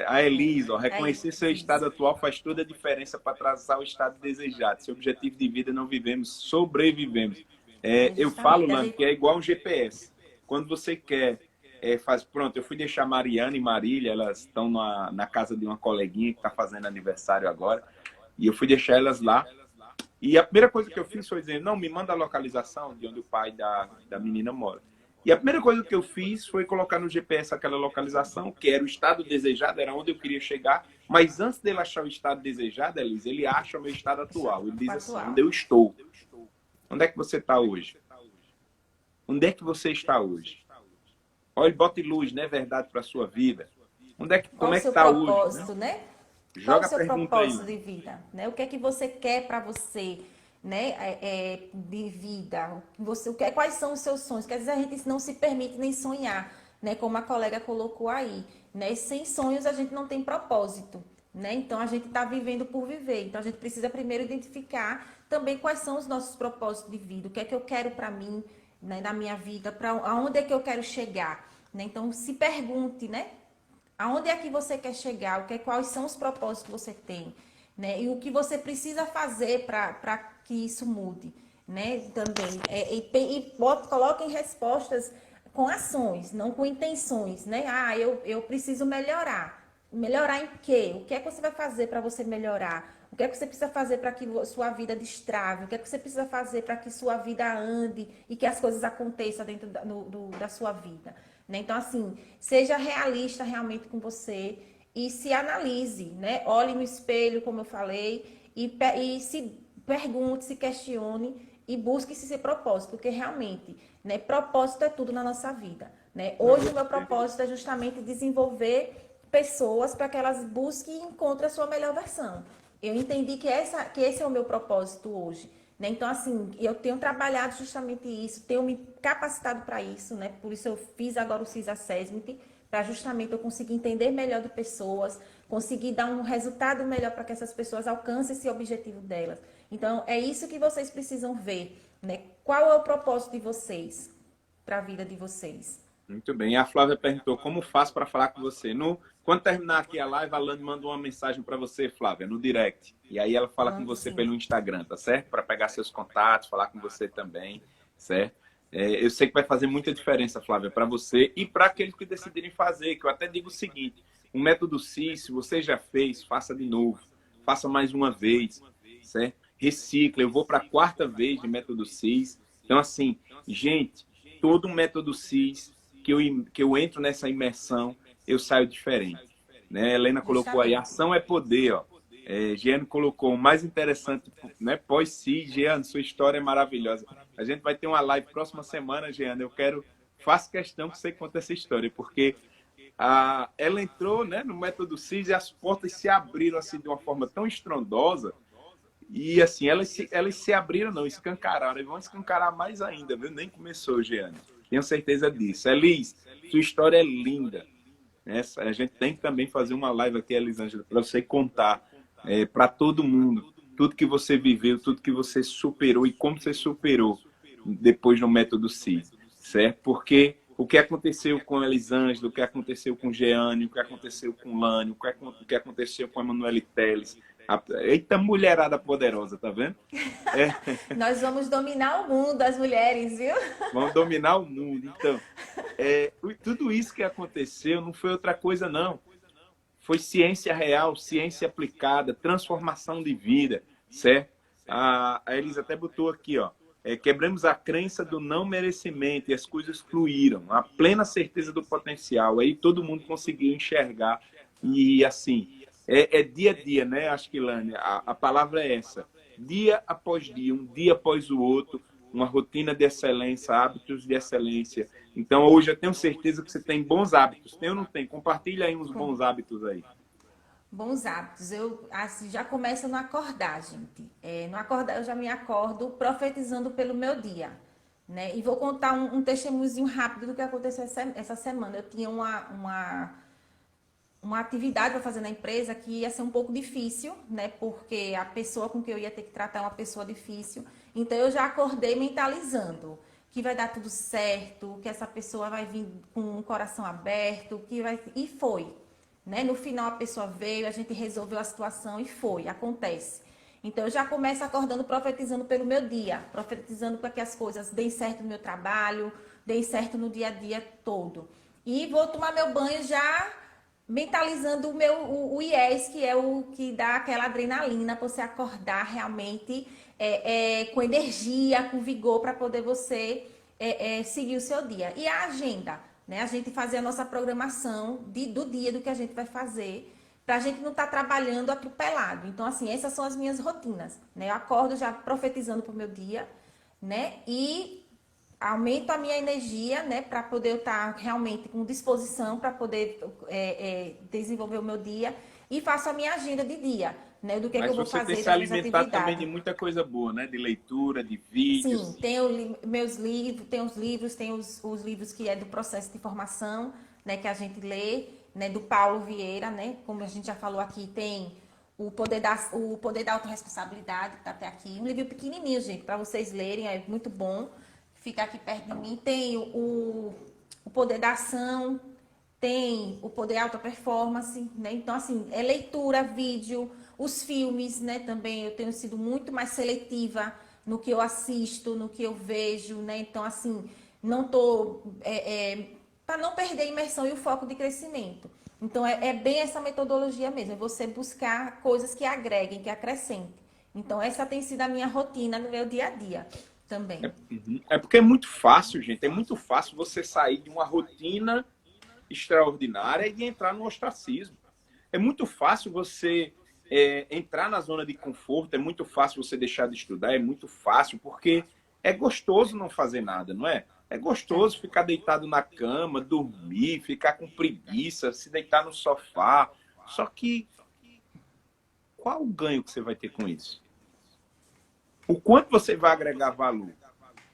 A Elisa, ó, Aí, reconhecer seu estado isso. atual faz toda a diferença para traçar o estado desejado. Seu objetivo de vida não vivemos, sobrevivemos. É Eu falo, justamente. A Lando, gente que é igual um GPS. Quando você quer, faz, pronto, eu fui deixar Mariana e Marília, elas estão na casa de uma coleguinha que está fazendo aniversário agora, e eu fui deixar elas lá. E a primeira coisa que eu fiz foi dizer, não, me manda a localização de onde o pai da menina mora. E a primeira coisa que eu fiz foi colocar no GPS aquela localização, que era o estado desejado, era onde eu queria chegar. Mas antes dele achar o estado desejado, Elise, ele acha o meu estado atual. Ele diz assim, atual. onde eu estou. Onde é que você está hoje? Onde é que você está hoje? Olha, bote luz, não é verdade, para a sua vida. Qual Como o é que seu está hoje? propósito, né? Qual o Joga a seu pergunta aí. propósito de vida, né? O que é que você quer para você, né? De vida. Quais são os seus sonhos? Quer dizer, a gente não se permite nem sonhar, né? Como a colega colocou aí, né? Sem sonhos a gente não tem propósito, né? Então a gente está vivendo por viver. Então a gente precisa primeiro identificar também quais são os nossos propósitos de vida. O que é que eu quero para mim, né? Na minha vida, para aonde é que eu quero chegar, né? Então se pergunte, né? Aonde é que você quer chegar? Quais são os propósitos que você tem? Né? E o que você precisa fazer para que isso mude? Né? Também. Coloquem respostas com ações, não com intenções. Né? Eu preciso melhorar. Melhorar em quê? O que é que você vai fazer para você melhorar? O que é que você precisa fazer para que sua vida destrave? O que é que você precisa fazer para que sua vida ande e que as coisas aconteçam dentro da sua vida? Né? Então, assim, seja realista realmente com você e se analise, né? Olhe no espelho, como eu falei, e se pergunte, se questione e busque esse propósito, porque realmente, né, propósito é tudo na nossa vida. Né? Hoje o meu propósito é justamente desenvolver pessoas para que elas busquem e encontrem a sua melhor versão. Eu entendi que esse é o meu propósito hoje. Né? Então, assim, eu tenho trabalhado justamente isso, tenho me capacitado para isso, né? Por isso eu fiz agora o CIS Assessment, para justamente eu conseguir entender melhor de pessoas, conseguir dar um resultado melhor para que essas pessoas alcancem esse objetivo delas. Então, é isso que vocês precisam ver, né? Qual é o propósito de vocês para a vida de vocês? Muito bem. E a Flávia perguntou como faço para falar com você. Quando terminar aqui a live, a Lani manda uma mensagem para você, Flávia, no direct. E aí ela fala com Mando você sim. pelo Instagram, tá certo? Para pegar seus contatos, falar com você também, certo? Eu sei que vai fazer muita diferença, Flávia, para você e para aqueles que decidirem fazer. Que eu até digo o seguinte: o método CIS, se você já fez, faça de novo. Faça mais uma vez, certo? Recicle. Eu vou para a quarta vez de método CIS. Então, assim, gente, todo o método CIS que eu entro nessa imersão, eu saio diferente. Né? Helena colocou aí, Justamente. ação é poder. Ó. Jeane colocou, o mais interessante, né? Pós-si, Jeane, sua história é maravilhosa. A gente vai ter uma live próxima semana, Jeane. Faço questão que você conte essa história, porque ela entrou, né, no método CIS e as portas se abriram assim, de uma forma tão estrondosa. E assim, elas se abriram, não, escancararam. E vão escancarar mais ainda, viu? Nem começou, Jeane. Tenho certeza disso. Elis, sua história é linda. A gente tem que também fazer uma live aqui, Elisângela, para você contar para todo mundo tudo que você viveu, tudo que você superou e como você superou depois no método CIS, certo? Porque o que aconteceu com a Elisângela, o que aconteceu com o Jeane, o que aconteceu com o Lânio, o que aconteceu com a Emanuele Teles. Eita mulherada poderosa, tá vendo? Nós vamos dominar o mundo, as mulheres, viu? Vamos dominar o mundo. Então, tudo isso que aconteceu não foi outra coisa, não. Foi ciência real, ciência aplicada, transformação de vida, certo? A Elisa até botou aqui, ó. Quebramos a crença do não merecimento e as coisas fluíram. A plena certeza do potencial. Aí todo mundo conseguiu enxergar E assim, é dia a dia, né, Asquilane? A palavra é essa. Dia após dia, um dia após o outro, uma rotina de excelência, hábitos de excelência. Então, hoje eu tenho certeza que você tem bons hábitos. Tem ou não tem? Compartilha aí uns bons hábitos aí. Bons hábitos. Eu assim, já começo no acordar, gente. No acordar, eu já me acordo profetizando pelo meu dia. Né? E vou contar um testemunhozinho rápido do que aconteceu essa semana. Eu tinha uma atividade para fazer na empresa que ia ser um pouco difícil, né? Porque a pessoa com quem eu ia ter que tratar é uma pessoa difícil. Então eu já acordei mentalizando que vai dar tudo certo, que essa pessoa vai vir com o coração aberto, que vai e foi, né? No final a pessoa veio, a gente resolveu a situação e foi, acontece. Então eu já começo acordando profetizando pelo meu dia, profetizando para que as coisas deem certo no meu trabalho, deem certo no dia a dia todo. E vou tomar meu banho já mentalizando o IES, que é o que dá aquela adrenalina para você acordar realmente com energia, com vigor, para poder você seguir o seu dia. E a agenda, né? A gente fazer a nossa programação do dia, do que a gente vai fazer, para a gente não estar trabalhando atropelado. Então, assim, essas são as minhas rotinas, né? Eu acordo já profetizando para o meu dia, né? E aumento a minha energia, né, para poder eu estar realmente com disposição para poder desenvolver o meu dia e faço a minha agenda de dia, né, do que Mas eu vou você tem fazer se das minhas alimentado também de atividades. muita coisa boa, né? De leitura, de Sim, vídeos. tenho meus livros, tem os livros, tem os livros que é do processo de formação, né, que a gente lê, né, do Paulo Vieira, né, como a gente já falou aqui, tem o poder da autorresponsabilidade, que tá até aqui, um livro pequenininho, gente, para vocês lerem, é muito bom. Fica aqui perto de mim. Tem o poder da ação, tem o poder alta performance, né? Então, assim, é leitura, vídeo, os filmes, né? Também eu tenho sido muito mais seletiva no que eu assisto, no que eu vejo, né? Então, assim, não tô para não perder a imersão e o foco de crescimento. Então, é bem essa metodologia mesmo, é você buscar coisas que agreguem, que acrescentem. Então, essa tem sido a minha rotina no meu dia a dia também. É porque é muito fácil, gente. É muito fácil você sair de uma rotina extraordinária e entrar no ostracismo. É muito fácil você entrar na zona de conforto, é muito fácil você deixar de estudar, é muito fácil, porque é gostoso não fazer nada, não é? É É. gostoso ficar deitado na cama, dormir, ficar com preguiça, se deitar no sofá. Só que qual o ganho que você vai ter com isso? O quanto você vai agregar valor?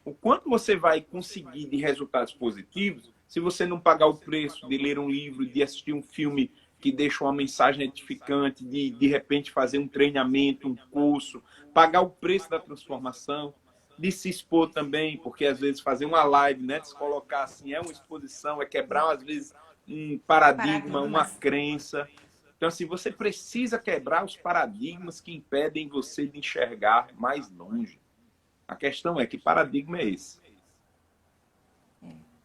O quanto você vai conseguir de resultados positivos se você não pagar o preço de ler um livro, de assistir um filme que deixa uma mensagem edificante, de repente fazer um treinamento, um curso, pagar o preço da transformação, de se expor também, porque às vezes fazer uma live, né, de se colocar assim, é uma exposição, é quebrar às vezes um paradigma, uma Paradigmas. crença. Então, assim, você precisa quebrar os paradigmas que impedem você de enxergar mais longe. A questão é que paradigma é esse?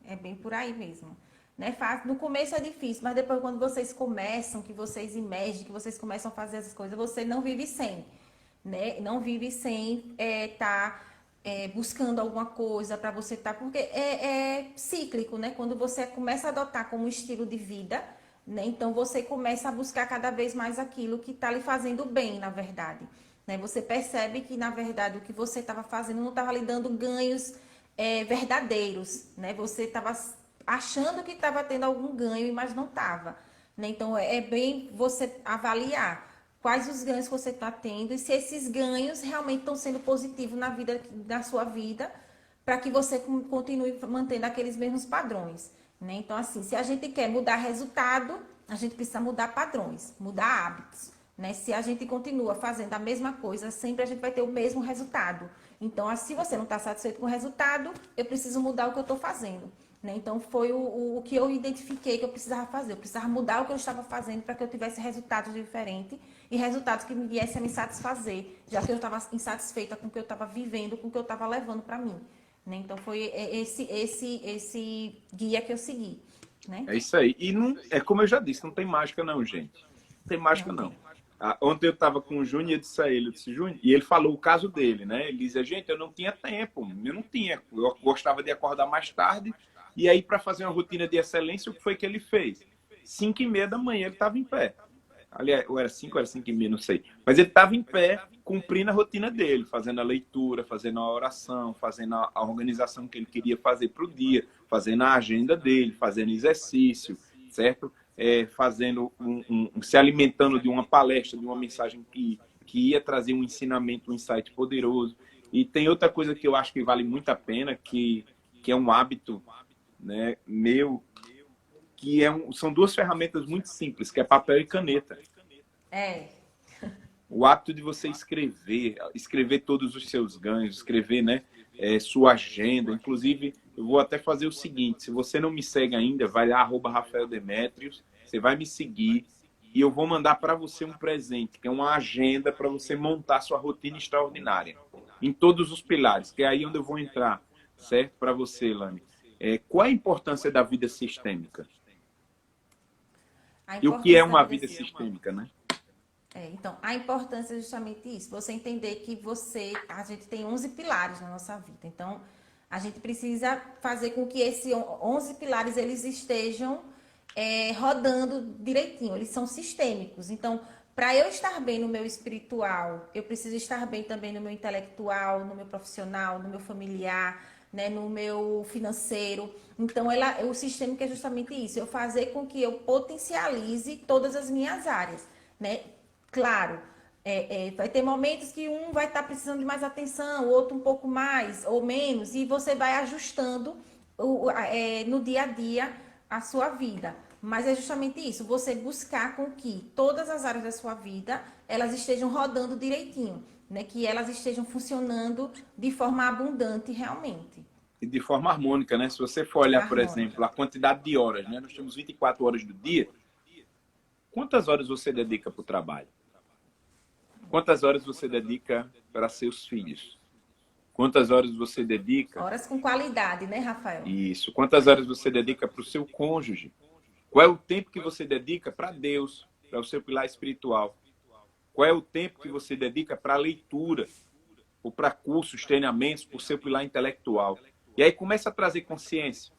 É bem por aí mesmo. Né? No começo é difícil, mas depois quando vocês começam, que vocês emergem, que vocês começam a fazer essas coisas, você não vive sem. Né? Não vive sem estar buscando alguma coisa para você estar. Porque é cíclico, né? Quando você começa a adotar como estilo de vida, né? Então você começa a buscar cada vez mais aquilo que está lhe fazendo bem, na verdade. Né? Você percebe que, na verdade, o que você estava fazendo não estava lhe dando ganhos verdadeiros, né? Você estava achando que estava tendo algum ganho, mas não estava, né? Então é bem você avaliar quais os ganhos que você está tendo e se esses ganhos realmente estão sendo positivos na vida, na sua vida, para que você continue mantendo aqueles mesmos padrões, né? Então assim, se a gente quer mudar resultado, a gente precisa mudar padrões, mudar hábitos. Né? Se a gente continua fazendo a mesma coisa, sempre a gente vai ter o mesmo resultado. Então, se você não está satisfeito com o resultado, eu preciso mudar o que eu estou fazendo. Né? Então, foi o que eu identifiquei que eu precisava fazer. Eu precisava mudar o que eu estava fazendo para que eu tivesse resultados diferentes e resultados que me viessem a me satisfazer, já que eu estava insatisfeita com o que eu estava vivendo, com o que eu estava levando para mim. Né? Então, foi esse guia que eu segui. Né? É isso aí. E não, é como eu já disse, não tem mágica não, gente. Não tem mágica Não não. tem. Ontem eu estava com o Júnior e eu disse a ele, eu disse, Júnior, e ele falou o caso dele, né? Ele dizia, gente, eu não tinha tempo, eu não tinha. Eu gostava de acordar mais tarde, e aí para fazer uma rotina de excelência, o que foi que ele fez? 5h30 da manhã ele estava em pé. Aliás, ou era 5 ou era 5h30, não sei. Mas ele estava em pé, cumprindo a rotina dele, fazendo a leitura, fazendo a oração, fazendo a organização que ele queria fazer para o dia, fazendo a agenda dele, fazendo exercício, certo? Fazendo se alimentando de uma palestra, de uma mensagem que ia trazer um ensinamento, um insight poderoso. E tem outra coisa que eu acho que vale muito a pena, que é um hábito, né, meu, que são duas ferramentas muito simples, que é papel e caneta. O hábito de você escrever todos os seus ganhos, escrever, né, sua agenda. Inclusive, eu vou até fazer o seguinte, se você não me segue ainda, vai lá, @RafaelDemetrios, você vai me seguir e eu vou mandar para você um presente, que é uma agenda para você montar sua rotina extraordinária, em todos os pilares, que é aí onde eu vou entrar, certo? Para você, Lani. Qual a importância da vida sistêmica? E o que é uma vida sistêmica, né? Então, a importância é justamente isso. Você entender que a gente tem 11 pilares na nossa vida. Então, a gente precisa fazer com que esses 11 pilares, eles estejam rodando direitinho. Eles são sistêmicos. Então, para eu estar bem no meu espiritual, eu preciso estar bem também no meu intelectual, no meu profissional, no meu familiar, né, no meu financeiro. Então, o sistêmico é justamente isso. Eu fazer com que eu potencialize todas as minhas áreas, né? Claro, vai ter momentos que um vai estar precisando de mais atenção, o outro um pouco mais ou menos, e você vai ajustando no dia a dia a sua vida. Mas é justamente isso, você buscar com que todas as áreas da sua vida, elas estejam rodando direitinho, né? Que elas estejam funcionando de forma abundante realmente. E de forma harmônica, né? Se você for olhar, por exemplo, a quantidade de horas, né? Nós temos 24 horas do dia. Quantas horas você dedica para o trabalho? Quantas horas você dedica para seus filhos? Quantas horas você dedica... Horas com qualidade, né, Rafael? Isso. Quantas horas você dedica para o seu cônjuge? Qual é o tempo que você dedica para Deus, para o seu pilar espiritual? Qual é o tempo que você dedica para a leitura? Ou para cursos, treinamentos, para o seu pilar intelectual? E aí começa a trazer consciência.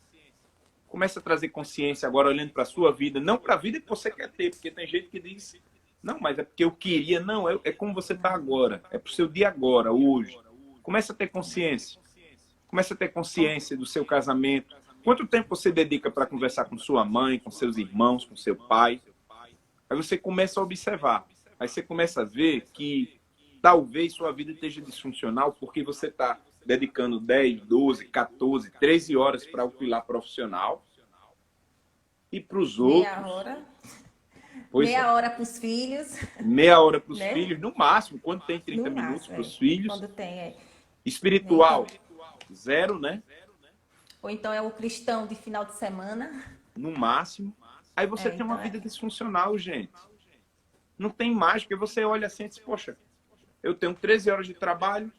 Começa a trazer consciência agora olhando para a sua vida. Não para a vida que você quer ter, porque tem gente que diz... Não, mas é porque eu queria. Não, é como você está agora. É para o seu dia agora, hoje. Começa a ter consciência. Começa a ter consciência do seu casamento. Quanto tempo você dedica para conversar com sua mãe, com seus irmãos, com seu pai? Aí você começa a observar. Aí você começa a ver que talvez sua vida esteja disfuncional porque você está dedicando 10, 12, 14, 13 horas para o pilar profissional. E para os outros... Meia hora. Pois meia hora para os filhos. Meia hora para os né? filhos, no máximo. Quando tem 30 no minutos máximo, para os filhos. Quando tem, Espiritual, zero, né? Ou então é o cristão de final de semana. No máximo. Aí você tem uma vida disfuncional, gente. Não tem mais, porque você olha assim e diz, poxa, eu tenho 13 horas de trabalho,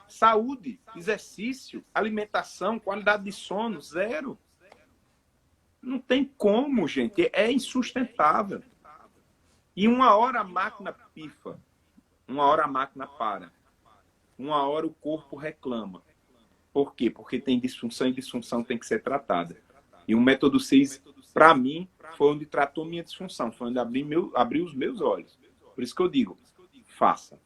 saúde, exercício, alimentação, qualidade de sono, zero. Não tem como, gente. É insustentável. E 1 hora a máquina pifa. 1 hora a máquina para. 1 hora o corpo reclama. Por quê? Porque tem disfunção e disfunção tem que ser tratada. E o método 6, para mim, foi onde tratou minha disfunção. Foi onde abriu os meus olhos. Por isso que eu digo, faça.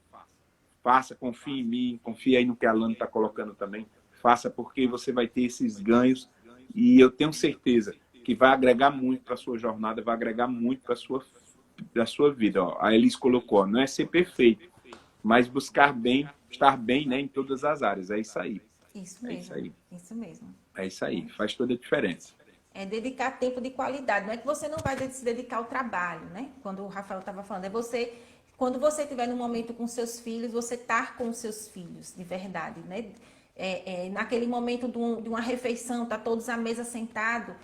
Faça, confie em mim, confie aí no que a Lana está colocando também. Faça porque você vai ter esses ganhos e eu tenho certeza que vai agregar muito para a sua jornada, vai agregar muito para a sua vida. Ó, a Elis colocou, ó, não é ser perfeito, mas buscar bem, estar bem, né, em todas as áreas. É isso aí. Isso mesmo. Isso aí. Isso mesmo. É isso aí. Faz toda a diferença. É dedicar tempo de qualidade. Não é que você não vai se dedicar ao trabalho, né? Quando o Rafael estava falando, quando você estiver num momento com seus filhos, você estar com os seus filhos, de verdade, né? Naquele momento de uma refeição, tá todos à mesa sentados,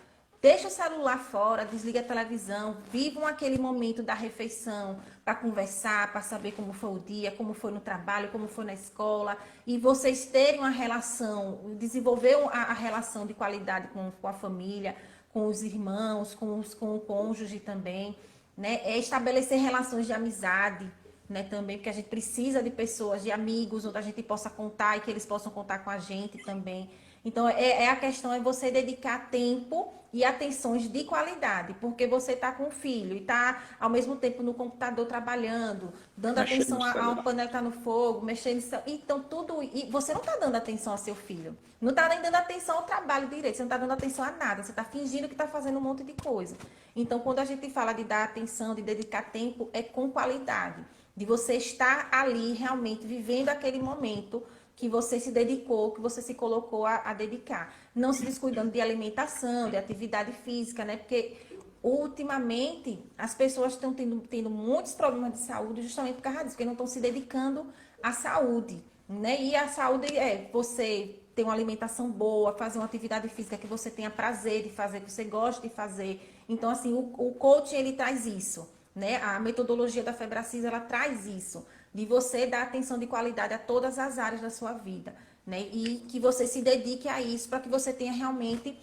deixa o celular fora, desliga a televisão, vivam aquele momento da refeição para conversar, para saber como foi o dia, como foi no trabalho, como foi na escola, e vocês terem uma relação, desenvolver a relação de qualidade com a família, com os irmãos, com o cônjuge também, né? Estabelecer relações de amizade, né, também, porque a gente precisa de pessoas, de amigos, onde a gente possa contar e que eles possam contar com a gente também. Então, a questão é você dedicar tempo e atenções de qualidade, porque você está com o filho e está, ao mesmo tempo, no computador trabalhando, dando Mexendo no atenção a uma celular. panela que está no fogo, mexendo... Então, tudo... E você não está dando atenção ao seu filho. Não está nem dando atenção ao trabalho direito, você não está dando atenção a nada, você está fingindo que está fazendo um monte de coisa. Então, quando a gente fala de dar atenção, de dedicar tempo, é com qualidade. De você estar ali realmente vivendo aquele momento que você se dedicou, que você se colocou a dedicar. Não se descuidando de alimentação, de atividade física, né? Porque ultimamente as pessoas estão tendo muitos problemas de saúde justamente por causa disso, porque não estão se dedicando à saúde, né? E a saúde é você ter uma alimentação boa, fazer uma atividade física que você tenha prazer de fazer, que você goste de fazer. Então, assim, o coaching, ele traz isso, né? A metodologia da Febracis, ela traz isso, de você dar atenção de qualidade a todas as áreas da sua vida, né? E que você se dedique a isso para que você tenha realmente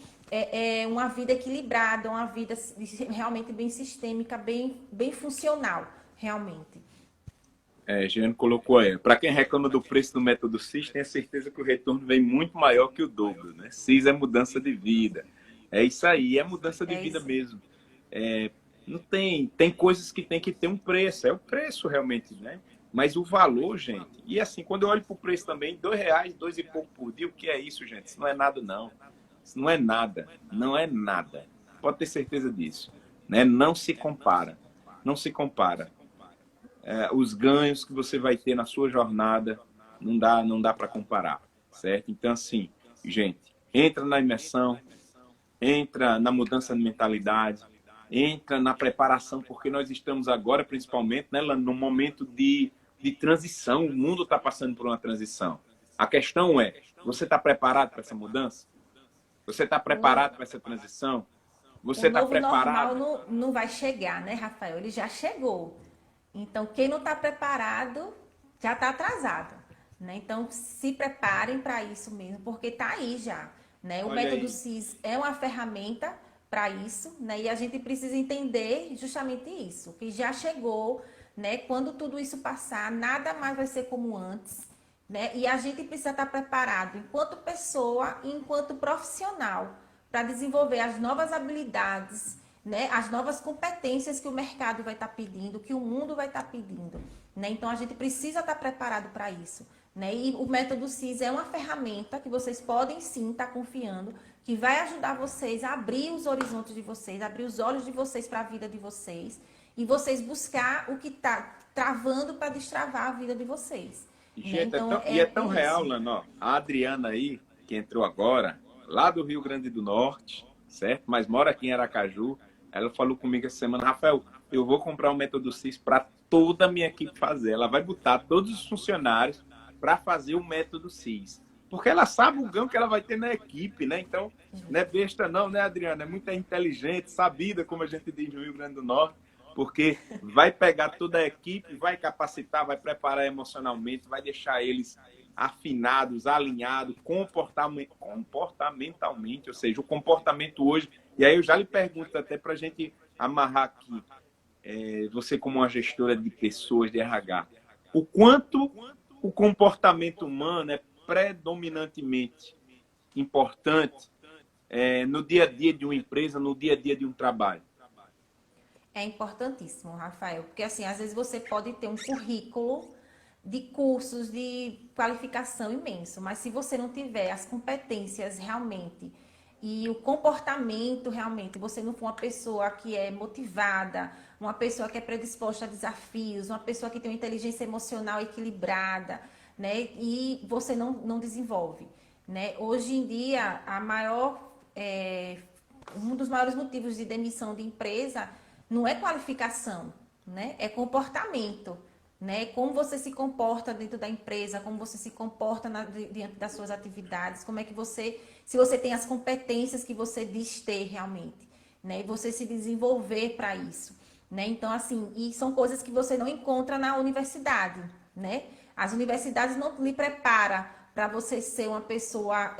uma vida equilibrada, uma vida realmente bem sistêmica, bem funcional, realmente. Jeane colocou aí. Para quem reclama do preço do método CIS, tenha certeza que o retorno vem muito maior que o dobro, né? CIS é mudança de vida. É isso aí, é mudança de vida Isso. mesmo. Não tem coisas que tem que ter um preço, é o preço realmente, né? Mas o valor, gente, e assim, quando eu olho para o preço também, R$ 2, 2 e pouco por dia, o que é isso, gente? Isso não é nada, não. Isso não é nada, não é nada. Pode ter certeza disso, né? Não se compara, não se compara. Os ganhos que você vai ter na sua jornada não dá para comparar, certo? Então, assim, gente, entra na imersão, entra na mudança de mentalidade, entra na preparação, porque nós estamos agora, principalmente, né, num momento de transição. O mundo está passando por uma transição. A questão é, você está preparado para essa mudança? Você está preparado para essa transição? O Você está novo normal preparado? não vai chegar, né, Rafael? Ele já chegou. Então, quem não está preparado já está atrasado, né? Então, se preparem para isso mesmo, porque está aí já, né? O Olha método aí, CIS é uma ferramenta para isso, né? E a gente precisa entender justamente isso, que já chegou, né? Quando tudo isso passar, nada mais vai ser como antes, né? E a gente precisa estar preparado enquanto pessoa e enquanto profissional para desenvolver as novas habilidades, né? As novas competências que o mercado vai estar pedindo, que o mundo vai estar pedindo, né? Então a gente precisa estar preparado para isso, né? E o método CIS é uma ferramenta que vocês podem sim estar confiando, que vai ajudar vocês a abrir os horizontes de vocês, abrir os olhos de vocês para a vida de vocês e vocês buscar o que está travando para destravar a vida de vocês, né? gente, Então é tão é real, isso. Lano. A Adriana aí, que entrou agora, lá do Rio Grande do Norte, certo? Mas mora aqui em Aracaju. Ela falou comigo essa semana, Rafael, eu vou comprar um método CIS para toda a minha equipe fazer. Ela vai botar todos os funcionários para fazer o método CIS. Porque ela sabe o ganho que ela vai ter na equipe, né? Então, não é besta não, né, Adriana? É muito inteligente, sabida, como a gente diz no Rio Grande do Norte, porque vai pegar toda a equipe, vai capacitar, vai preparar emocionalmente, vai deixar eles afinados, alinhados, comportamentalmente, ou seja, o comportamento hoje. E aí eu já lhe pergunto até para a gente amarrar aqui, você como uma gestora de pessoas de RH, o quanto o comportamento humano é predominantemente importante no dia a dia de uma empresa, no dia a dia de um trabalho. É importantíssimo, Rafael, porque assim, às vezes você pode ter um currículo de cursos de qualificação imenso, mas se você não tiver as competências realmente e o comportamento realmente, você não for uma pessoa que é motivada, uma pessoa que é predisposta a desafios, uma pessoa que tem uma inteligência emocional equilibrada, né? E você não desenvolve, né? Hoje em dia, um dos maiores motivos de demissão de empresa não é qualificação, né? É comportamento, né? Como você se comporta dentro da empresa, como você se comporta diante das suas atividades, como é que se você tem as competências que você diz ter realmente, né? E você se desenvolver para isso, né? Então, assim, e são coisas que você não encontra na universidade, né? As universidades não lhe preparam para você ser uma pessoa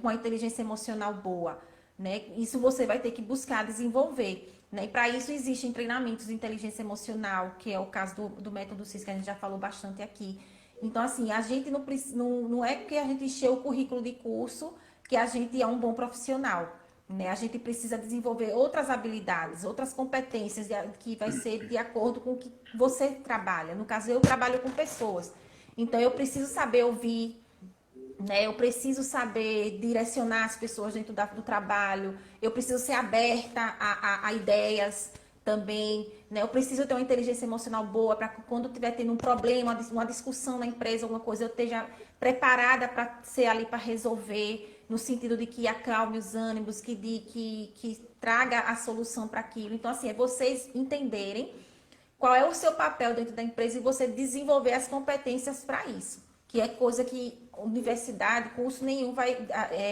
com a inteligência emocional boa, né? Isso você vai ter que buscar desenvolver. Né? E para isso existem treinamentos de inteligência emocional, que é o caso do método CIS, que a gente já falou bastante aqui. Então, assim, a gente não é que a gente encheu o currículo de curso que a gente é um bom profissional. Né? A gente precisa desenvolver outras habilidades, outras competências que vai ser de acordo com o que você trabalha. No caso, eu trabalho com pessoas. Então, eu preciso saber ouvir, né? Eu preciso saber direcionar as pessoas dentro do trabalho. Eu preciso ser aberta a ideias também. Né? Eu preciso ter uma inteligência emocional boa para que quando estiver tendo um problema, uma discussão na empresa, alguma coisa, eu esteja preparada para ser ali para resolver, no sentido de que acalme os ânimos, que traga a solução para aquilo. Então, assim, é vocês entenderem qual é o seu papel dentro da empresa e você desenvolver as competências para isso. Que é coisa que universidade, curso nenhum vai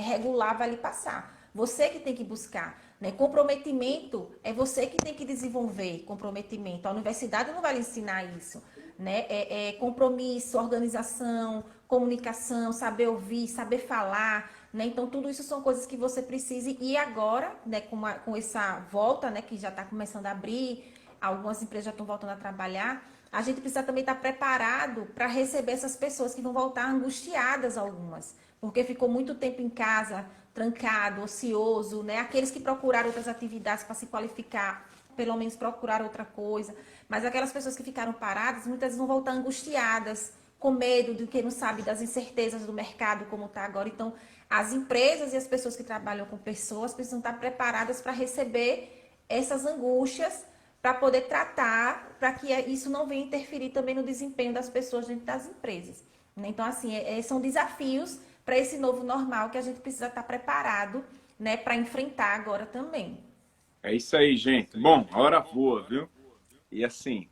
regular, vai lhe passar. Você que tem que buscar. Né? Comprometimento é você que tem que desenvolver comprometimento. A universidade não vai lhe ensinar isso. Né? Compromisso, organização, comunicação, saber ouvir, saber falar. Né? Então, tudo isso são coisas que você precisa. E agora, né, com essa volta, né, que já está começando a abrir, algumas empresas já estão voltando a trabalhar, a gente precisa também estar preparado para receber essas pessoas que vão voltar angustiadas, algumas, porque ficou muito tempo em casa, trancado, ocioso, né? Aqueles que procuraram outras atividades para se qualificar, pelo menos procurar outra coisa, mas aquelas pessoas que ficaram paradas, muitas vezes vão voltar angustiadas, com medo do que não sabe, das incertezas do mercado como está agora. Então, as empresas e as pessoas que trabalham com pessoas precisam estar preparadas para receber essas angústias, para poder tratar, para que isso não venha interferir também no desempenho das pessoas dentro das empresas. Né? Então, assim, são desafios para esse novo normal que a gente precisa estar preparado, né, para enfrentar agora também. É isso aí, gente. Bom, a hora voa, viu? E assim,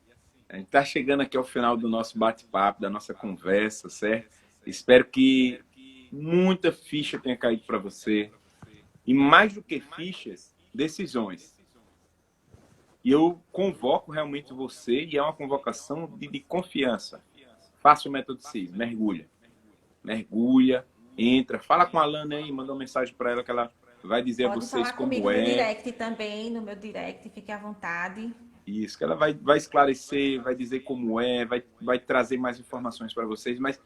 a gente está chegando aqui ao final do nosso bate-papo, da nossa conversa, certo? Espero que muita ficha tenha caído para você. E mais do que fichas, decisões. E eu convoco realmente você, e é uma convocação de confiança. Faça o método CIS, mergulha. Mergulha, entra, fala com a Alana aí, manda uma mensagem para ela que ela vai dizer a Pode vocês falar comigo como no é. direct também, no meu direct, fique à vontade. Isso, que ela vai esclarecer, vai dizer como é, vai trazer mais informações para vocês, mas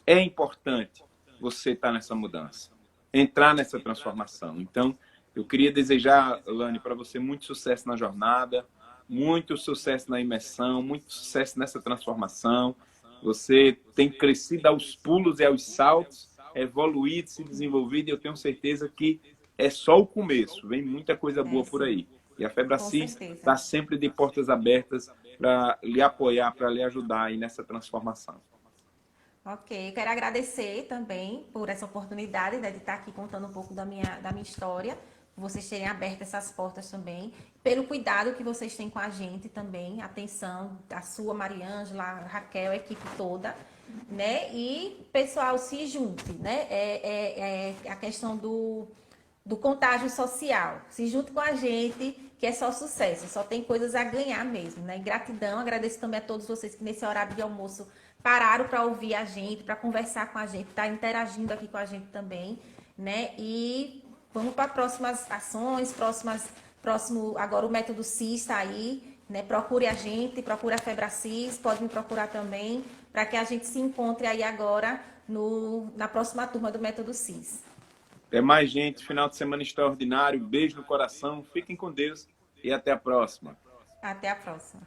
é importante você estar nessa mudança, entrar nessa transformação. Então, eu queria desejar, Lani, para você muito sucesso na jornada, muito sucesso na imersão, muito sucesso nessa transformação. Você tem crescido aos pulos e aos saltos, evoluído, se desenvolvido, e eu tenho certeza que é só o começo, vem muita coisa boa por aí. E a Febracis está sempre de portas abertas para lhe apoiar, para lhe ajudar aí nessa transformação. Ok, eu quero agradecer também por essa oportunidade, né, de estar aqui contando um pouco da minha história, por vocês terem aberto essas portas também, pelo cuidado que vocês têm com a gente também, atenção da sua, Mariângela, a Raquel, a equipe toda, né? E, pessoal, se junte, né? A questão do contágio social. Se junte com a gente, que é só sucesso, só tem coisas a ganhar mesmo, né? Gratidão, agradeço também a todos vocês que nesse horário de almoço pararam para ouvir a gente, para conversar com a gente, tá interagindo aqui com a gente também, né? E vamos para próximas ações, próximo, agora o método CIS está aí, né? Procure a gente, procure a Febracis, pode me procurar também, para que a gente se encontre aí agora na próxima turma do método CIS. Até mais, gente. Final de semana extraordinário. Beijo no coração. Fiquem com Deus e até a próxima. Até a próxima.